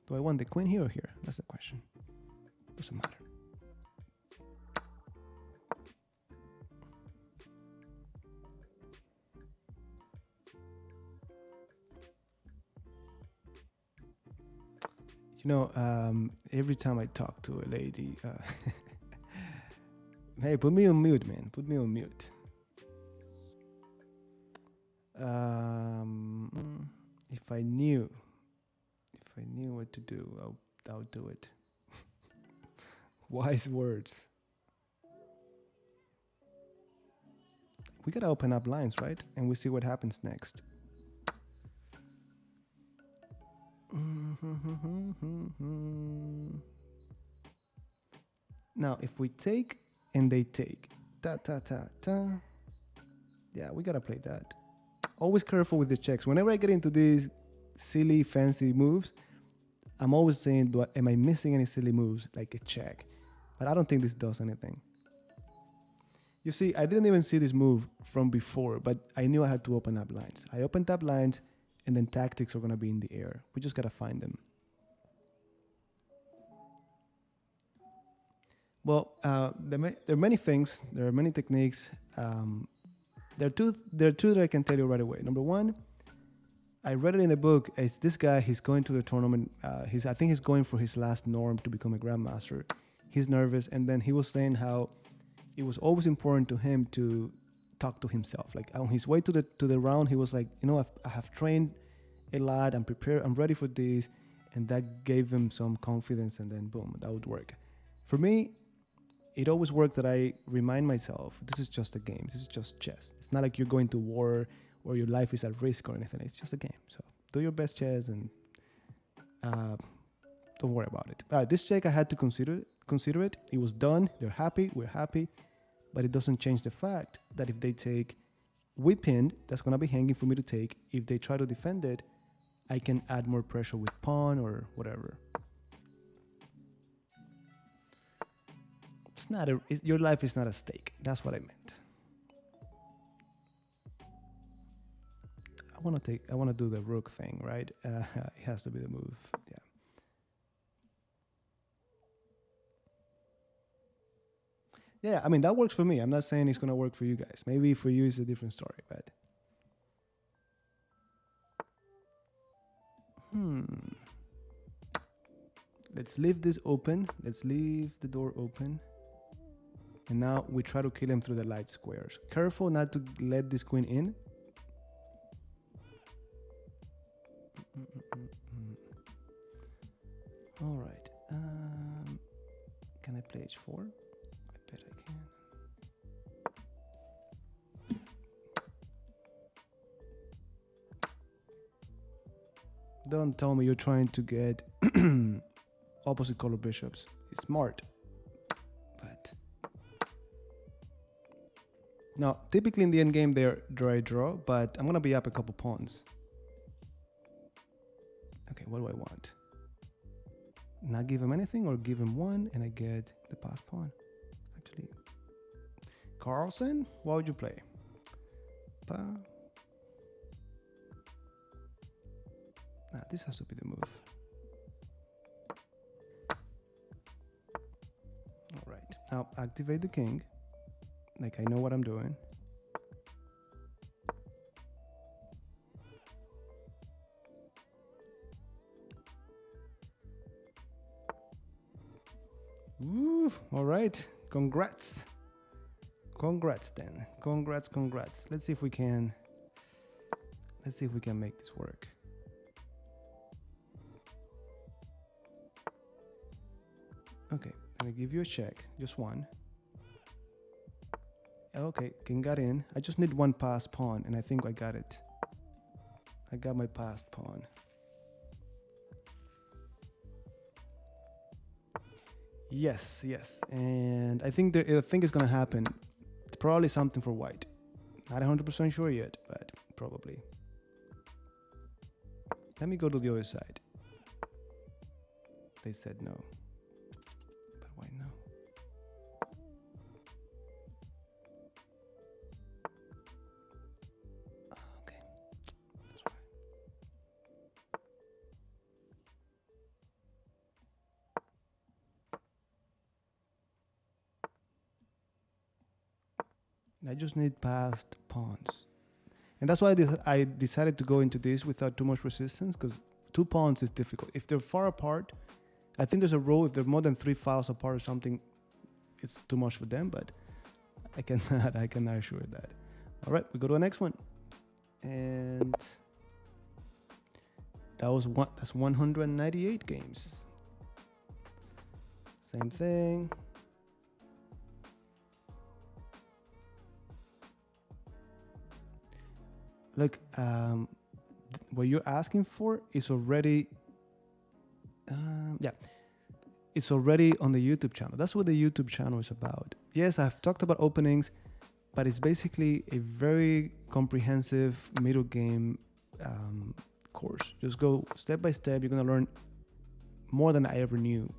Do I want the queen here or here? That's the question. Doesn't matter. You know, every time I talk to a lady, hey, put me on mute, man. Put me on mute. If I knew what to do, I'll do it. Wise words. We gotta open up lines, right? And we see what happens next. Now, if we take and they take, ta ta ta ta. Yeah, we gotta play that. Always careful with the checks. Whenever I get into these silly, fancy moves, I'm always saying, am I missing any silly moves like a check? But I don't think this does anything. You see, I didn't even see this move from before, but I knew I had to open up lines. I opened up lines, and then tactics are going to be in the air. We just got to find them. Well, there are many things. There are many techniques. There are two that I can tell you right away. Number one, I read it in a book. It's this guy. He's going to the tournament. I think he's going for his last norm to become a grandmaster. He's nervous, and then he was saying how it was always important to him to talk to himself. Like on his way to the round, he was like, you know, I have trained a lot. I'm prepared. I'm ready for this, and that gave him some confidence. And then boom, that would work. For me, it always works that I remind myself, this is just a game. This is just chess. It's not like you're going to war or your life is at risk or anything. It's just a game. So do your best chess and don't worry about it. All right, this check I had to consider it. It was done. They're happy. We're happy. But it doesn't change the fact that if they take we pinned, that's going to be hanging for me to take. If they try to defend it, I can add more pressure with pawn or whatever. It's not your life is not at stake. That's what I meant. I want to do the rook thing, right? It has to be the move. Yeah. Yeah, I mean, that works for me. I'm not saying it's going to work for you guys. Maybe for you it's a different story, but let's leave this open. Let's leave the door open. And now we try to kill him through the light squares. Careful not to let this queen in. All right. Can I play h4? I bet I can. Don't tell me you're trying to get opposite color bishops. It's smart. But now, typically in the endgame they're draw, but I'm gonna be up a couple pawns. Okay, what do I want? Not give him anything or give him one and I get the passed pawn. Actually, Carlsen, what would you play? This has to be the move. All right, now activate the king. Like I know what I'm doing. Ooh, all right, congrats. Congrats then. Congrats. Let's see if we can make this work. Okay, I'm gonna give you a check, just one. Okay, king got in. I just need one passed pawn, and I think I got it. I got my passed pawn. Yes, and I think it's gonna happen. It's probably something for white. Not 100% sure yet, but probably. Let me go to the other side. They said no. But why no? Okay. That's why. I just need passed pawns. And that's why I decided to go into this without too much resistance, because 2 pawns is difficult. If they're far apart, I think there's a rule, if they're more than 3 files apart or something, it's too much for them, but I cannot assure that. All right, we go to the next one. And that's 198 games. Same thing. Look, what you're asking for is already, it's already on the YouTube channel. That's what the YouTube channel is about. Yes, I've talked about openings, but it's basically a very comprehensive middle game course. Just go step by step. You're gonna learn more than I ever knew.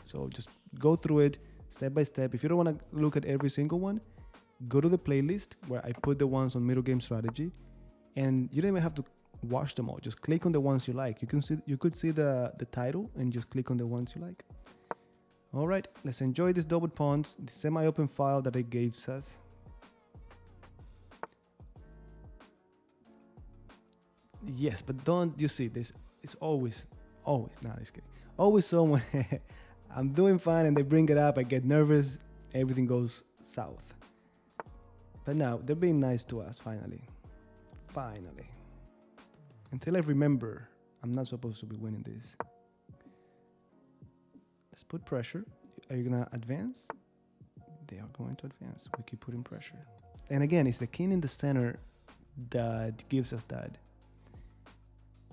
So just go through it step by step. If you don't want to look at every single one, go to the playlist where I put the ones on middle game strategy, and you don't even have to watch them all. Just click on the ones you like. You could see the title and just click on the ones you like. All right, let's enjoy this double pawns, the semi-open file that it gives us. Yes, but don't you see this? It's always, nah, just kidding. Always someone. I'm doing fine, and they bring it up. I get nervous. Everything goes south. But now they're being nice to us. Finally. Until I remember, I'm not supposed to be winning this. Let's put pressure. Are you gonna advance? They are going to advance. We keep putting pressure. And again, it's the king in the center that gives us that.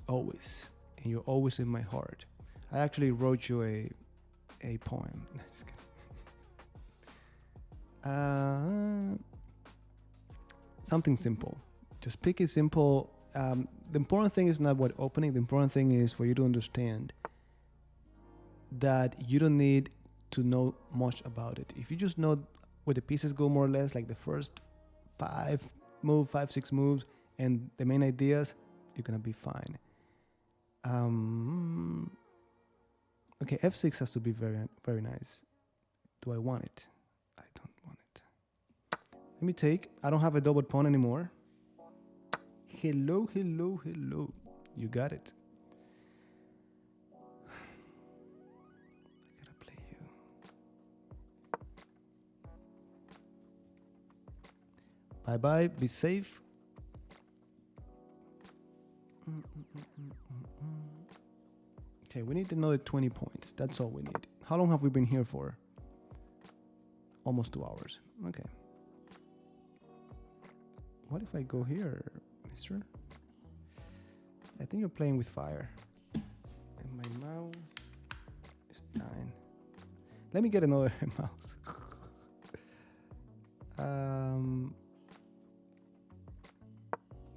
Always. And you're always in my heart. I actually wrote you a poem. Just kidding. Something simple. Just pick it simple. The important thing is not what opening. The important thing is for you to understand that you don't need to know much about it. If you just know where the pieces go more or less, like the first 5, 6 moves, and the main ideas, you're gonna be fine. Okay, F6 has to be very, very nice. Do I want it? I don't want it. Let me take. I don't have a double pawn anymore. Hello. You got it. I gotta play you. Bye. Be safe. Okay, we need another 20 points. That's all we need. How long have we been here for? Almost 2 hours. Okay. What if I go here, mister? I think you're playing with fire. And my mouse is dying. Let me get another mouse.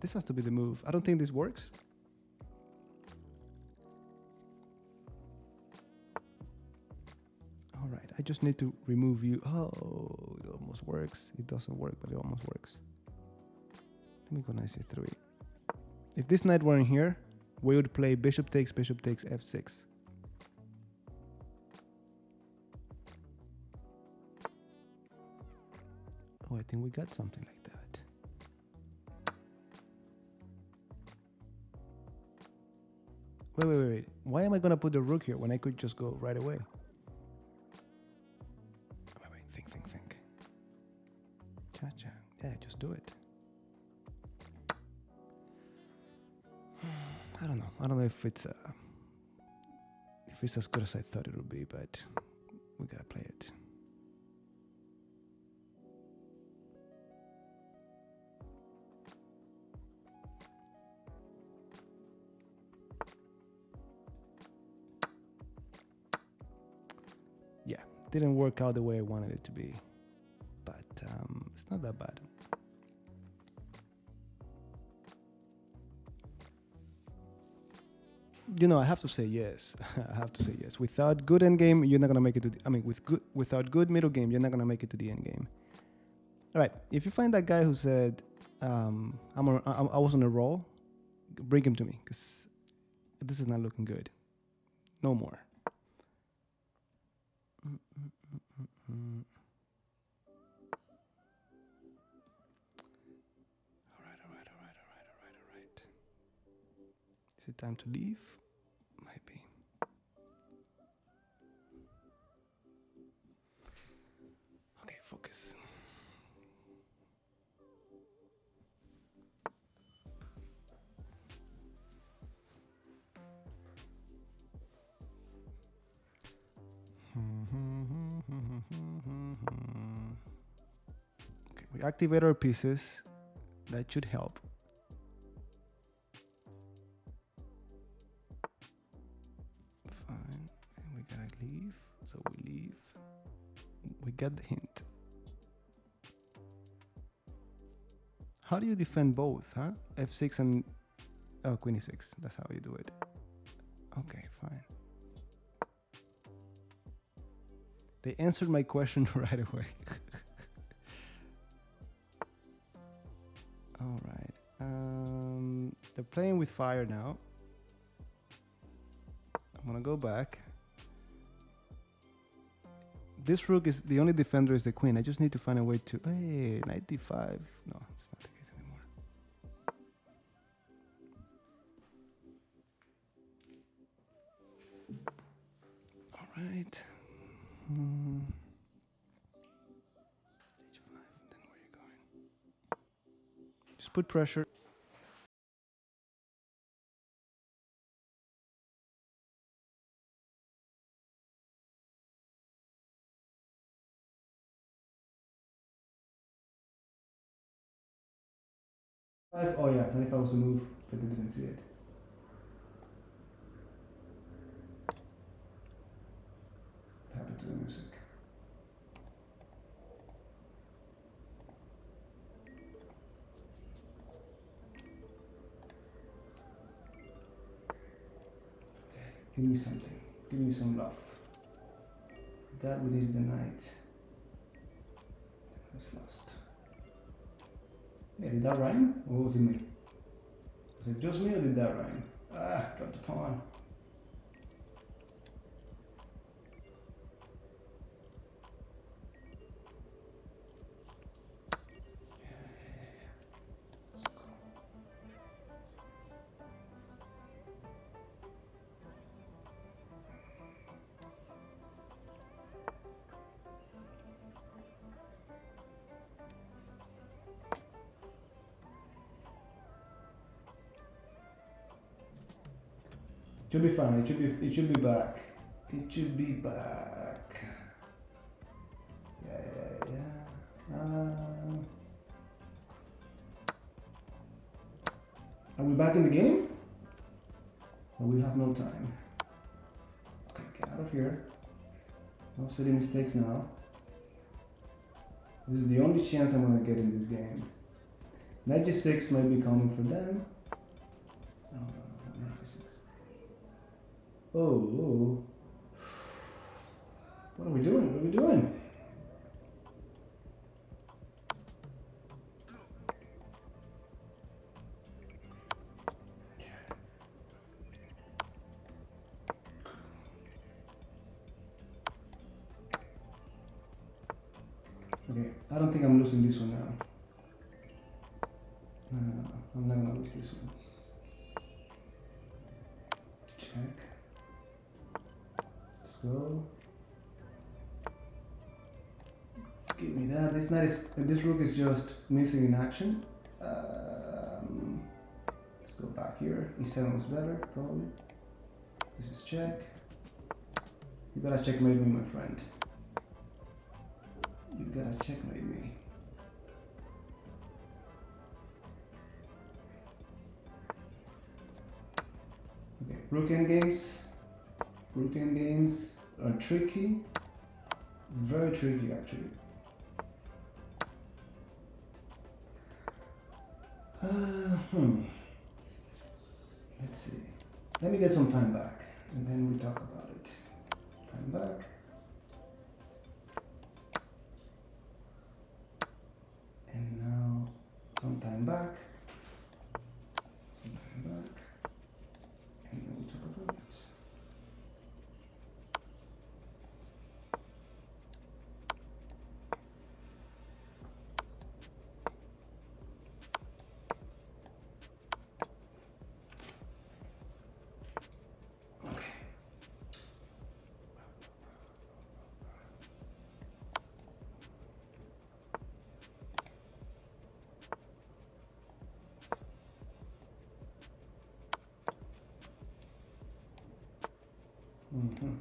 This has to be the move. I don't think this works. All right, I just need to remove you. Oh, it almost works. It doesn't work, but it almost works. Let me go knight c3. If this knight weren't here, we would play bishop takes f6. Oh, I think we got something like that. Wait. Why am I gonna put the rook here when I could just go right away? Wait, think. Cha. Yeah, just do it. I don't know if it's as good as I thought it would be, but we gotta play it. Yeah, didn't work out the way I wanted it to be, but it's not that bad. You know, I have to say yes. Without good endgame, you're not gonna make it to. Without good middle game, you're not gonna make it to the end game. All right. If you find that guy who said, I was on a roll, bring him to me, because this is not looking good. No more. All right. Is it time to leave? Might be. Okay, focus. Okay, we activate our pieces. That should help. Fine. And we gotta leave. So we leave. We get the hint. How do you defend both, huh? F6 and Queen e6. That's how you do it. Okay, fine. They answered my question right away. All right. They're playing with fire now. I'm gonna go back. This rook is the only defender is the queen. I just need to find a way to. Hey, knight d5. No, it's not the case anymore. Just put pressure. Oh yeah, 95 was the move, but they didn't see it. What happened to the music? Give me something. Give me some love. That we did the night. I was lost. Yeah, did that rhyme? Or was it me? Was it just me or did that rhyme? Ah, dropped the pawn. It should be fine. It should be back. It should be back. Yeah. Are we back in the game? Or we have no time? Okay, get out of here. No silly mistakes now. This is the only chance I'm gonna get in this game. Knight g6 might be coming for them. No, Knight g6. Oh. What are we doing? What are we doing? Okay, I don't think I'm losing this one now. No, I'm not gonna lose this one. Check. Let's go. Give me that. This knight is, this rook is just missing in action. Let's go back here. E7 was better, probably. This is check. You gotta checkmate me, my friend. You gotta checkmate me. Okay, rook endgames. Rook endgames are tricky. Very tricky, actually. Let's see. Let me get some time back, and then we talk about it. Time back. And now, some time back. Some time back. And then we talk about it. Okay.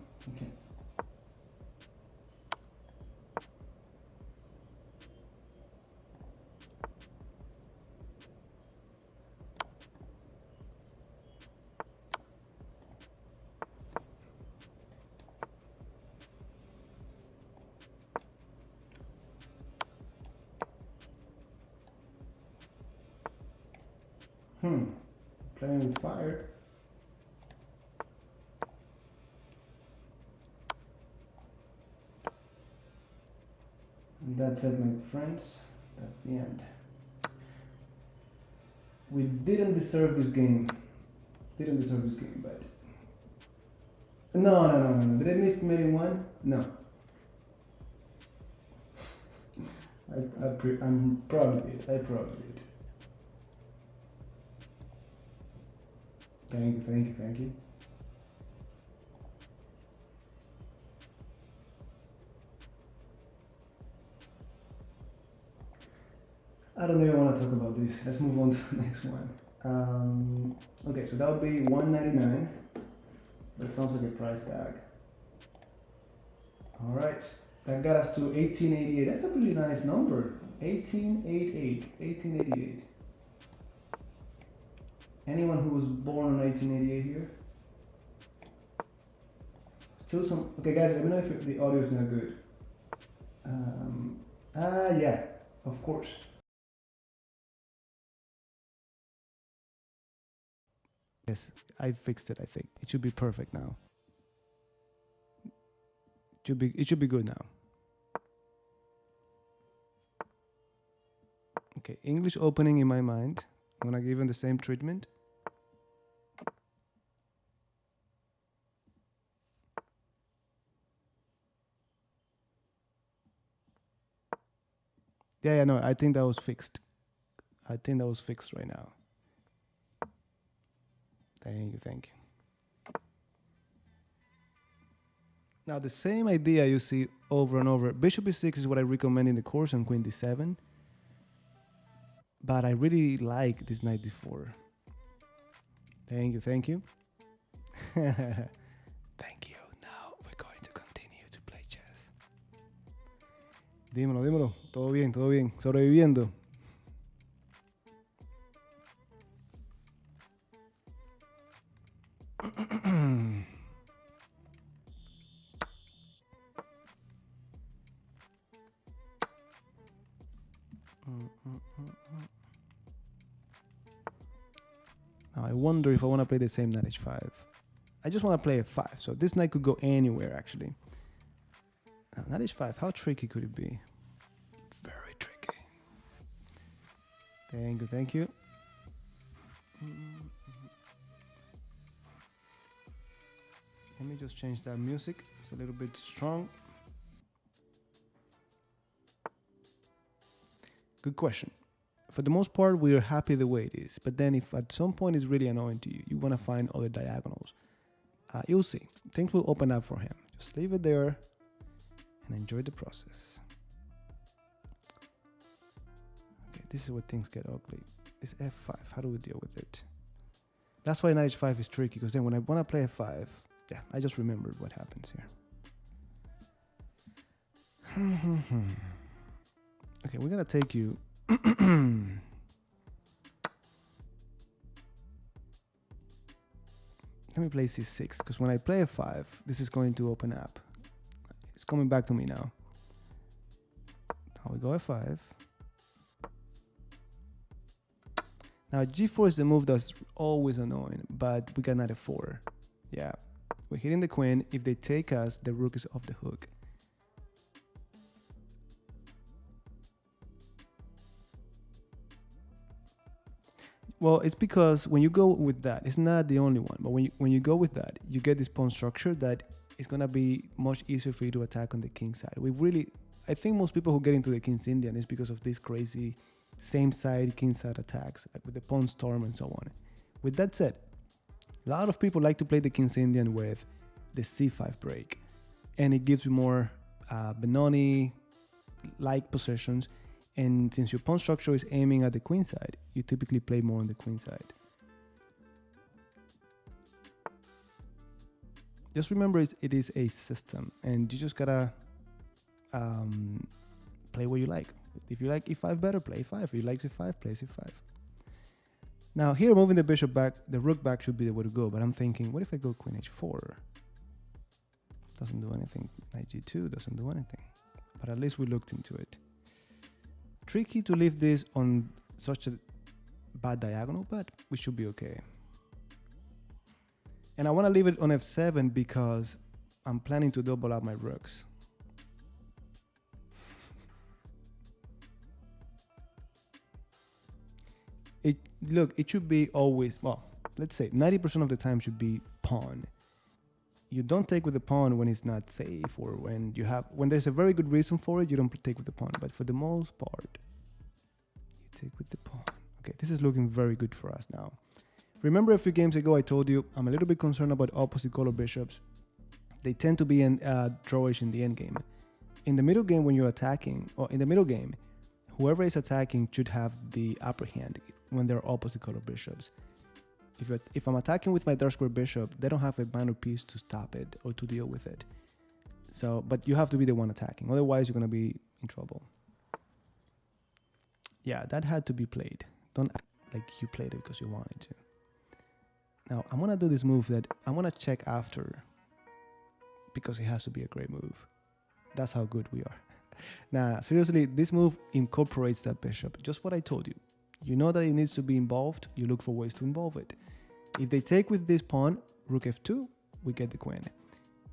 Playing with fire. And that's it, my friends. That's the end. We didn't deserve this game. Didn't deserve this game, but... No. Did I miss maybe one? No. I'm proud of it. I proud of it. Thank you. I don't even want to want to talk about this. Let's move on to the next one. Okay, so that would be 199. That sounds like a price tag. All right, that got us to 1888. That's a pretty nice number. 1888. Anyone who was born in 1988 here? Still some. Okay, guys, let me know if the audio is not good. Yeah, of course. Yes, I fixed it. I think it should be perfect now. It should be good now. Okay, English opening in my mind. I'm gonna give him the same treatment. Yeah, no, I think that was fixed. I think that was fixed right now. Thank you. Now the same idea you see over and over. Bishop e6 is what I recommend in the course on queen d7. But I really like this knight d4. Thank you. Thank you. Now we're going to continue to play chess. Dímelo. Todo bien. Sobreviviendo. Now I wonder if I want to play the same knight h5. I just want to play f5, so this knight could go anywhere actually. Now, knight h5, how tricky could it be? Very tricky. Thank you. Let me just change that music. It's a little bit strong. Good question. For the most part, we are happy the way it is. But then if at some point it's really annoying to you, you want to find other diagonals. You'll see. Things will open up for him. Just leave it there and enjoy the process. Okay, this is where things get ugly. This f5, how do we deal with it? That's why knight h5 is tricky, because then when I want to play f5, yeah, I just remembered what happens here. Okay, we're gonna take you. Let me play c6, because when I play f5, this is going to open up. It's coming back to me now. Now we go f5. Now g4 is the move that's always annoying, but we got knight f4. Yeah, we're hitting the queen. If they take us, the rook is off the hook. Well, it's because when you go with that, it's not the only one, but when you go with that, you get this pawn structure that is going to be much easier for you to attack on the king side. I think most people who get into the King's Indian is because of these crazy same side, king side attacks, like with the pawn storm and so on. With that said, a lot of people like to play the King's Indian with the c5 break, and it gives you more Benoni-like positions. And since your pawn structure is aiming at the queen side, you typically play more on the queen side. Just remember, it is a system, and you just gotta play what you like. If you like e5 better, play e5. If you like c5, play c5. Now here, moving the bishop back, the rook back should be the way to go, but I'm thinking, what if I go queen h4? Doesn't do anything. Knight g2 doesn't do anything. But at least we looked into it. Tricky to leave this on such a bad diagonal, but we should be okay. And I want to leave it on f7 because I'm planning to double up my rooks. Look, it should be always, well, let's say 90% of the time should be pawn. You don't take with the pawn when it's not safe, or when there's a very good reason for it, you don't take with the pawn. But for the most part, you take with the pawn. Okay, this is looking very good for us now. Remember a few games ago I told you I'm a little bit concerned about opposite color bishops. They tend to be drawish in the end game. In the middle game when you're attacking, or in the middle game, whoever is attacking should have the upper hand when they're opposite color bishops. If I'm attacking with my dark square bishop, they don't have a minor piece to stop it or to deal with it. So, but you have to be the one attacking. Otherwise, you're going to be in trouble. Yeah, that had to be played. Don't act like you played it because you wanted to. Now, I'm going to do this move that I'm going to check after because it has to be a great move. That's how good we are. Now, seriously, this move incorporates that bishop. Just what I told you. You know that it needs to be involved. You look for ways to involve it. If they take with this pawn, rook f2, we get the queen.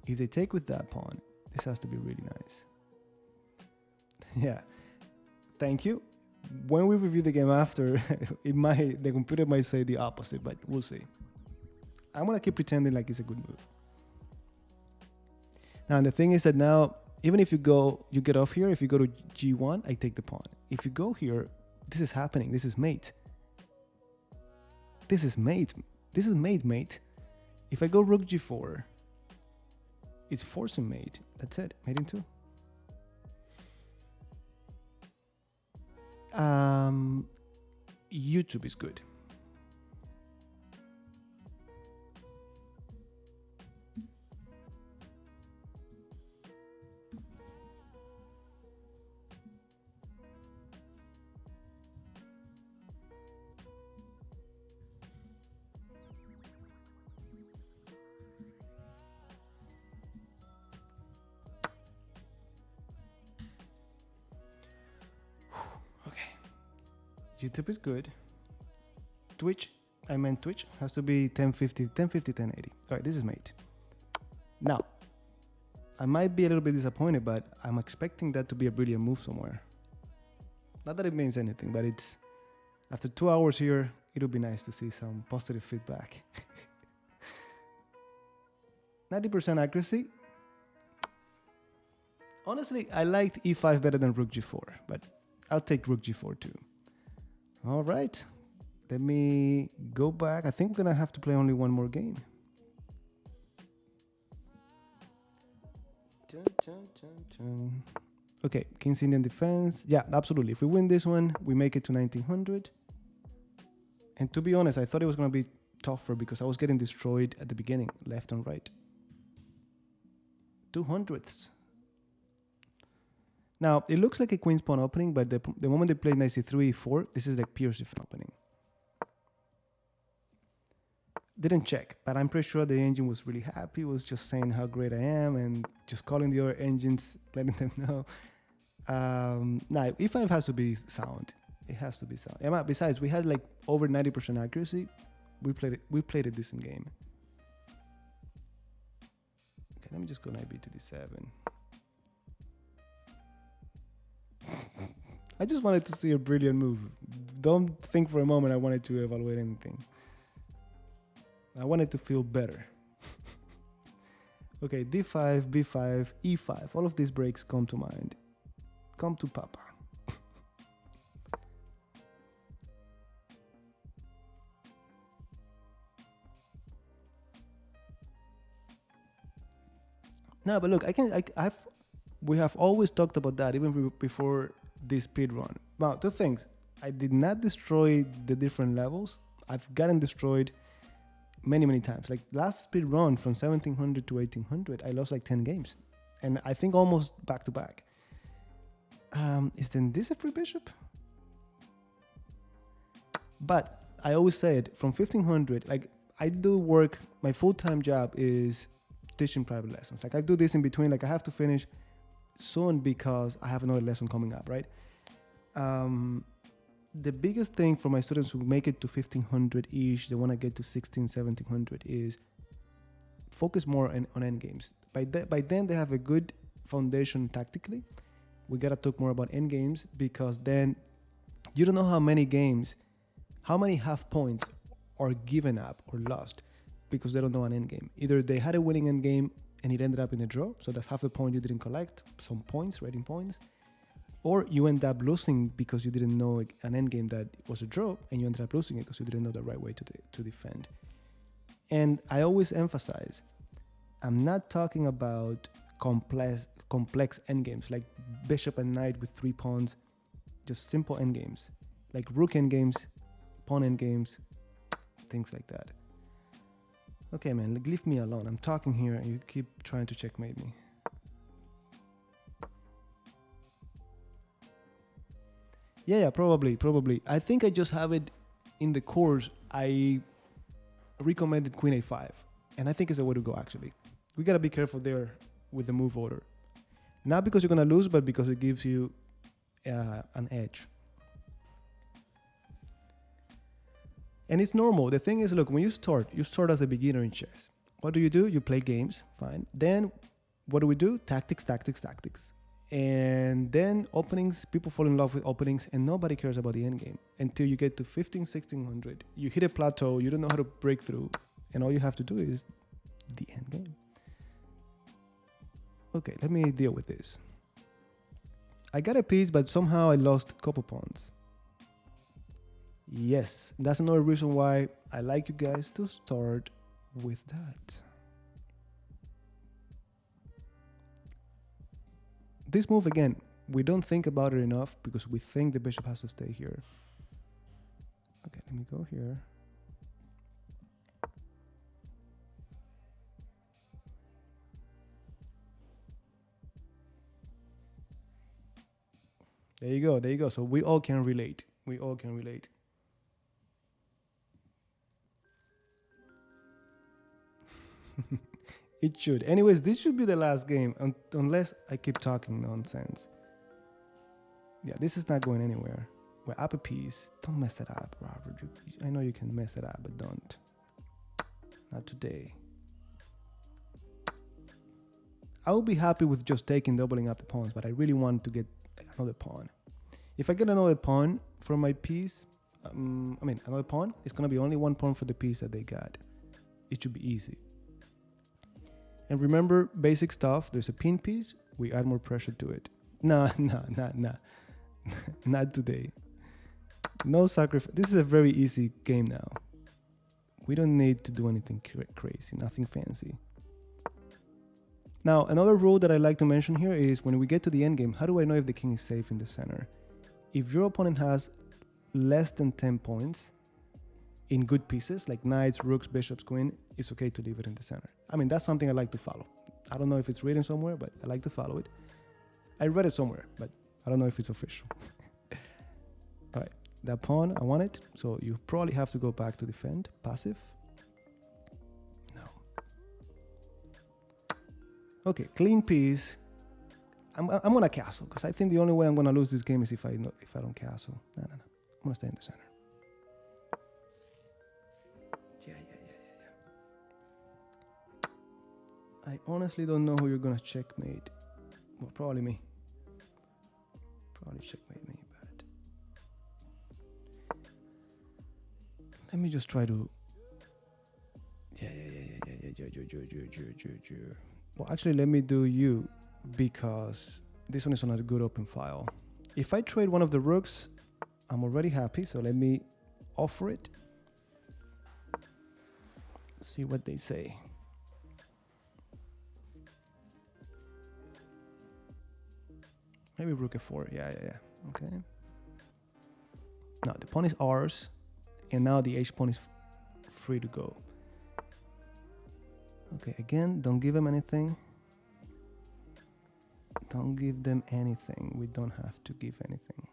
If they take with that pawn, this has to be really nice. Yeah. Thank you. When we review the game after, the computer might say the opposite, but we'll see. I'm going to keep pretending like it's a good move. Now, the thing is that now, even if you get off here, if you go to g1, I take the pawn. If you go here, this is happening. This is mate. This is mate. This is mate. If I go rook g4, it's forcing mate. That's it. Mate in 2. YouTube is good. YouTube is good. Twitch, has to be 1050, 1080. All right, this is mate. Now, I might be a little bit disappointed, but I'm expecting that to be a brilliant move somewhere. Not that it means anything, but it's after 2 hours here, it'll be nice to see some positive feedback. 90% accuracy. Honestly, I liked e5 better than rook g4, but I'll take rook g4 too. All right, let me go back. I think we're gonna have to play only one more game. Okay, King's Indian defense. Yeah, absolutely. If we win this one, we make it to 1900. And to be honest, I thought it was gonna be tougher because I was getting destroyed at the beginning, left and right. 200ths. Now, it looks like a queen's pawn opening, but the moment they played knight c3, e4, this is like pure c5 opening. Didn't check, but I'm pretty sure the engine was really happy, was just saying how great I am and just calling the other engines, letting them know. Now, e5 has to be sound. It has to be sound. Yeah, besides, we had like over 90% accuracy. We played a decent game. Okay, let me just go knight b to d7. I just wanted to see a brilliant move. Don't think for a moment I wanted to evaluate anything. I wanted to feel better. Okay, d5, b5, e5. All of these breaks come to mind. Come to Papa. No, but look, we have always talked about that even before this speed run. Now, 2 things. I did not destroy the different levels. I've gotten destroyed many times. Like last speed run from 1700 to 1800, I lost like 10 games. And I think almost back to back. Is then this a free bishop? But I always said from 1500, like I do work, my full-time job is teaching private lessons. Like I do this in between, like I have to finish soon because I have another lesson coming up, right? The biggest thing for my students who make it to 1500-ish, they want to get to 1700 is focus more on endgames. By then they have a good foundation tactically. We got to talk more about endgames because then you don't know how many half points are given up or lost because they don't know an endgame. Either they had a winning endgame and it ended up in a draw, so that's half a point you didn't collect, some points, rating points, or you end up losing because you didn't know an endgame that was a draw and you ended up losing it because you didn't know the right way to defend. And I always emphasize, I'm not talking about complex endgames like bishop and knight with 3 pawns Just simple endgames, like rook endgames, pawn endgames, things like that. Okay, man, leave me alone. I'm talking here and you keep trying to checkmate me. Yeah, probably. I think I just have it in the course. I recommended queen a5, and I think it's the way to go, actually. We gotta be careful there with the move order. Not because you're gonna lose, but because it gives you an edge. And it's normal. The thing is, look, when you start as a beginner in chess. What do? You play games, fine. Then what do? Tactics. And then openings, people fall in love with openings, and nobody cares about the end game until you get to 15, 1600. You hit a plateau, you don't know how to break through, and all you have to do is the end game. Okay, let me deal with this. I got a piece, but somehow I lost a couple pawns. Yes, that's another reason why I like you guys to start with that. This move, again, we don't think about it enough because we think the bishop has to stay here. Okay, let me go here. There you go. So we all can relate. It should. Anyways, this should be the last game unless I keep talking nonsense. Yeah, this is not going anywhere. We're up a piece. Don't mess it up, Robert. I know you can mess it up, but don't. Not today. I would be happy with just doubling up the pawns, but I really want to get another pawn. If I get another pawn from my piece, another pawn, it's going to be only one pawn for the piece that they got. It should be easy. And remember, basic stuff, there's a pin piece, we add more pressure to it. No. Not today. No sacrifice. This is a very easy game now. We don't need to do anything crazy, nothing fancy. Now, another rule that I like to mention here is when we get to the endgame, how do I know if the king is safe in the center? If your opponent has less than 10 points in good pieces, like knights, rooks, bishops, queen, it's okay to leave it in the center. I mean, that's something I like to follow. I don't know if it's written somewhere, but I like to follow it. I read it somewhere, but I don't know if it's official. All right, that pawn, I want it. So you probably have to go back to defend, passive. No. Okay, clean piece. I'm gonna castle because I think the only way I'm gonna lose this game is if I don't castle. No. I'm gonna stay in the center. Yeah. I honestly don't know who you're gonna checkmate. Well, probably me. Probably checkmate me, but let me just try to. Yeah. Well, actually, let me do you because this one is on a good open file. If I trade one of the rooks, I'm already happy. So let me offer it. See what they say. Maybe rook f4. Yeah. Okay. Now the pawn is ours, and now the h pawn is free to go. Okay, again, don't give him anything. Don't give them anything. We don't have to give anything.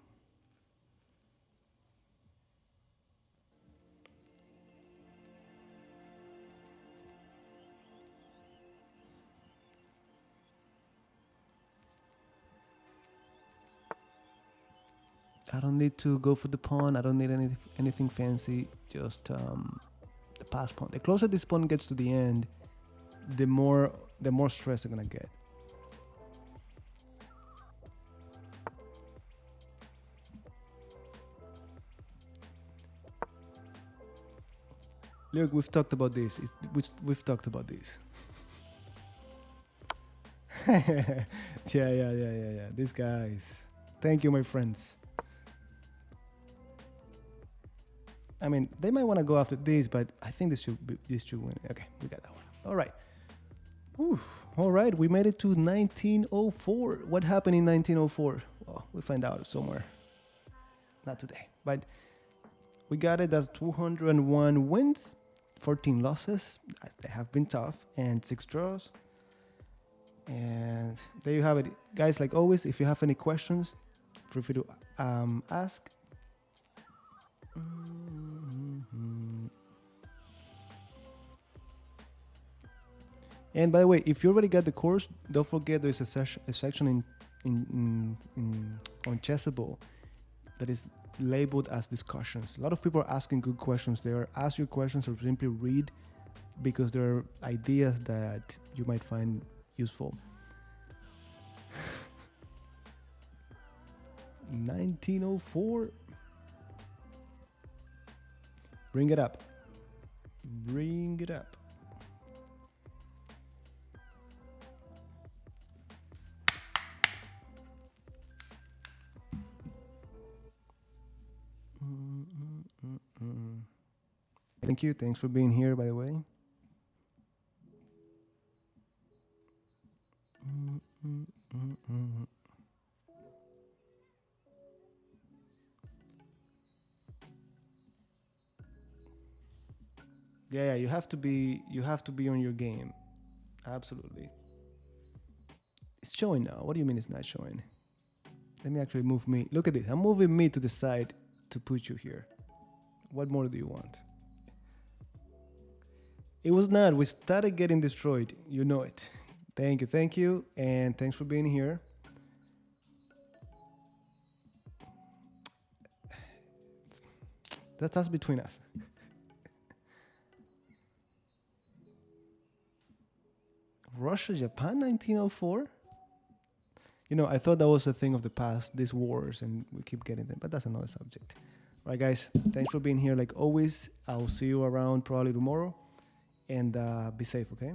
I don't need to go for the pawn. I don't need anything fancy. Just the pass pawn. The closer this pawn gets to the end, the more stress they're gonna get. Look, we've talked about this. We've talked about this. Yeah. These guys. Thank you, my friends. I mean, they might want to go after this, but I think this should win. Okay, we got that one. All right. Oof. All right, we made it to 1904. What happened in 1904? Well, we'll find out somewhere. not today. But we got it. That's 201 wins, 14 losses. They have been tough, and 6 draws. And there you have it, guys. Like always, if you have any questions, feel free to ask. And by the way, if you already got the course, don't forget there's a section on Chessable that is labeled as discussions. A lot of people are asking good questions there. Ask your questions or simply read, because there are ideas that you might find useful. 1904. Bring it up. Bring it up. Thank you. Thanks for being here, by the way. Yeah, you have to be on your game. Absolutely. It's showing now. What do you mean it's not showing? Let me actually move me. Look at this. I'm moving me to the side to put you here. What more do you want? It was not. We started getting destroyed. You know it. Thank you. And thanks for being here. That's between us. Russia, Japan, 1904? You know, I thought that was a thing of the past, these wars, and we keep getting them, but that's another subject. All right, guys, thanks for being here. Like always, I'll see you around probably tomorrow, and be safe, okay?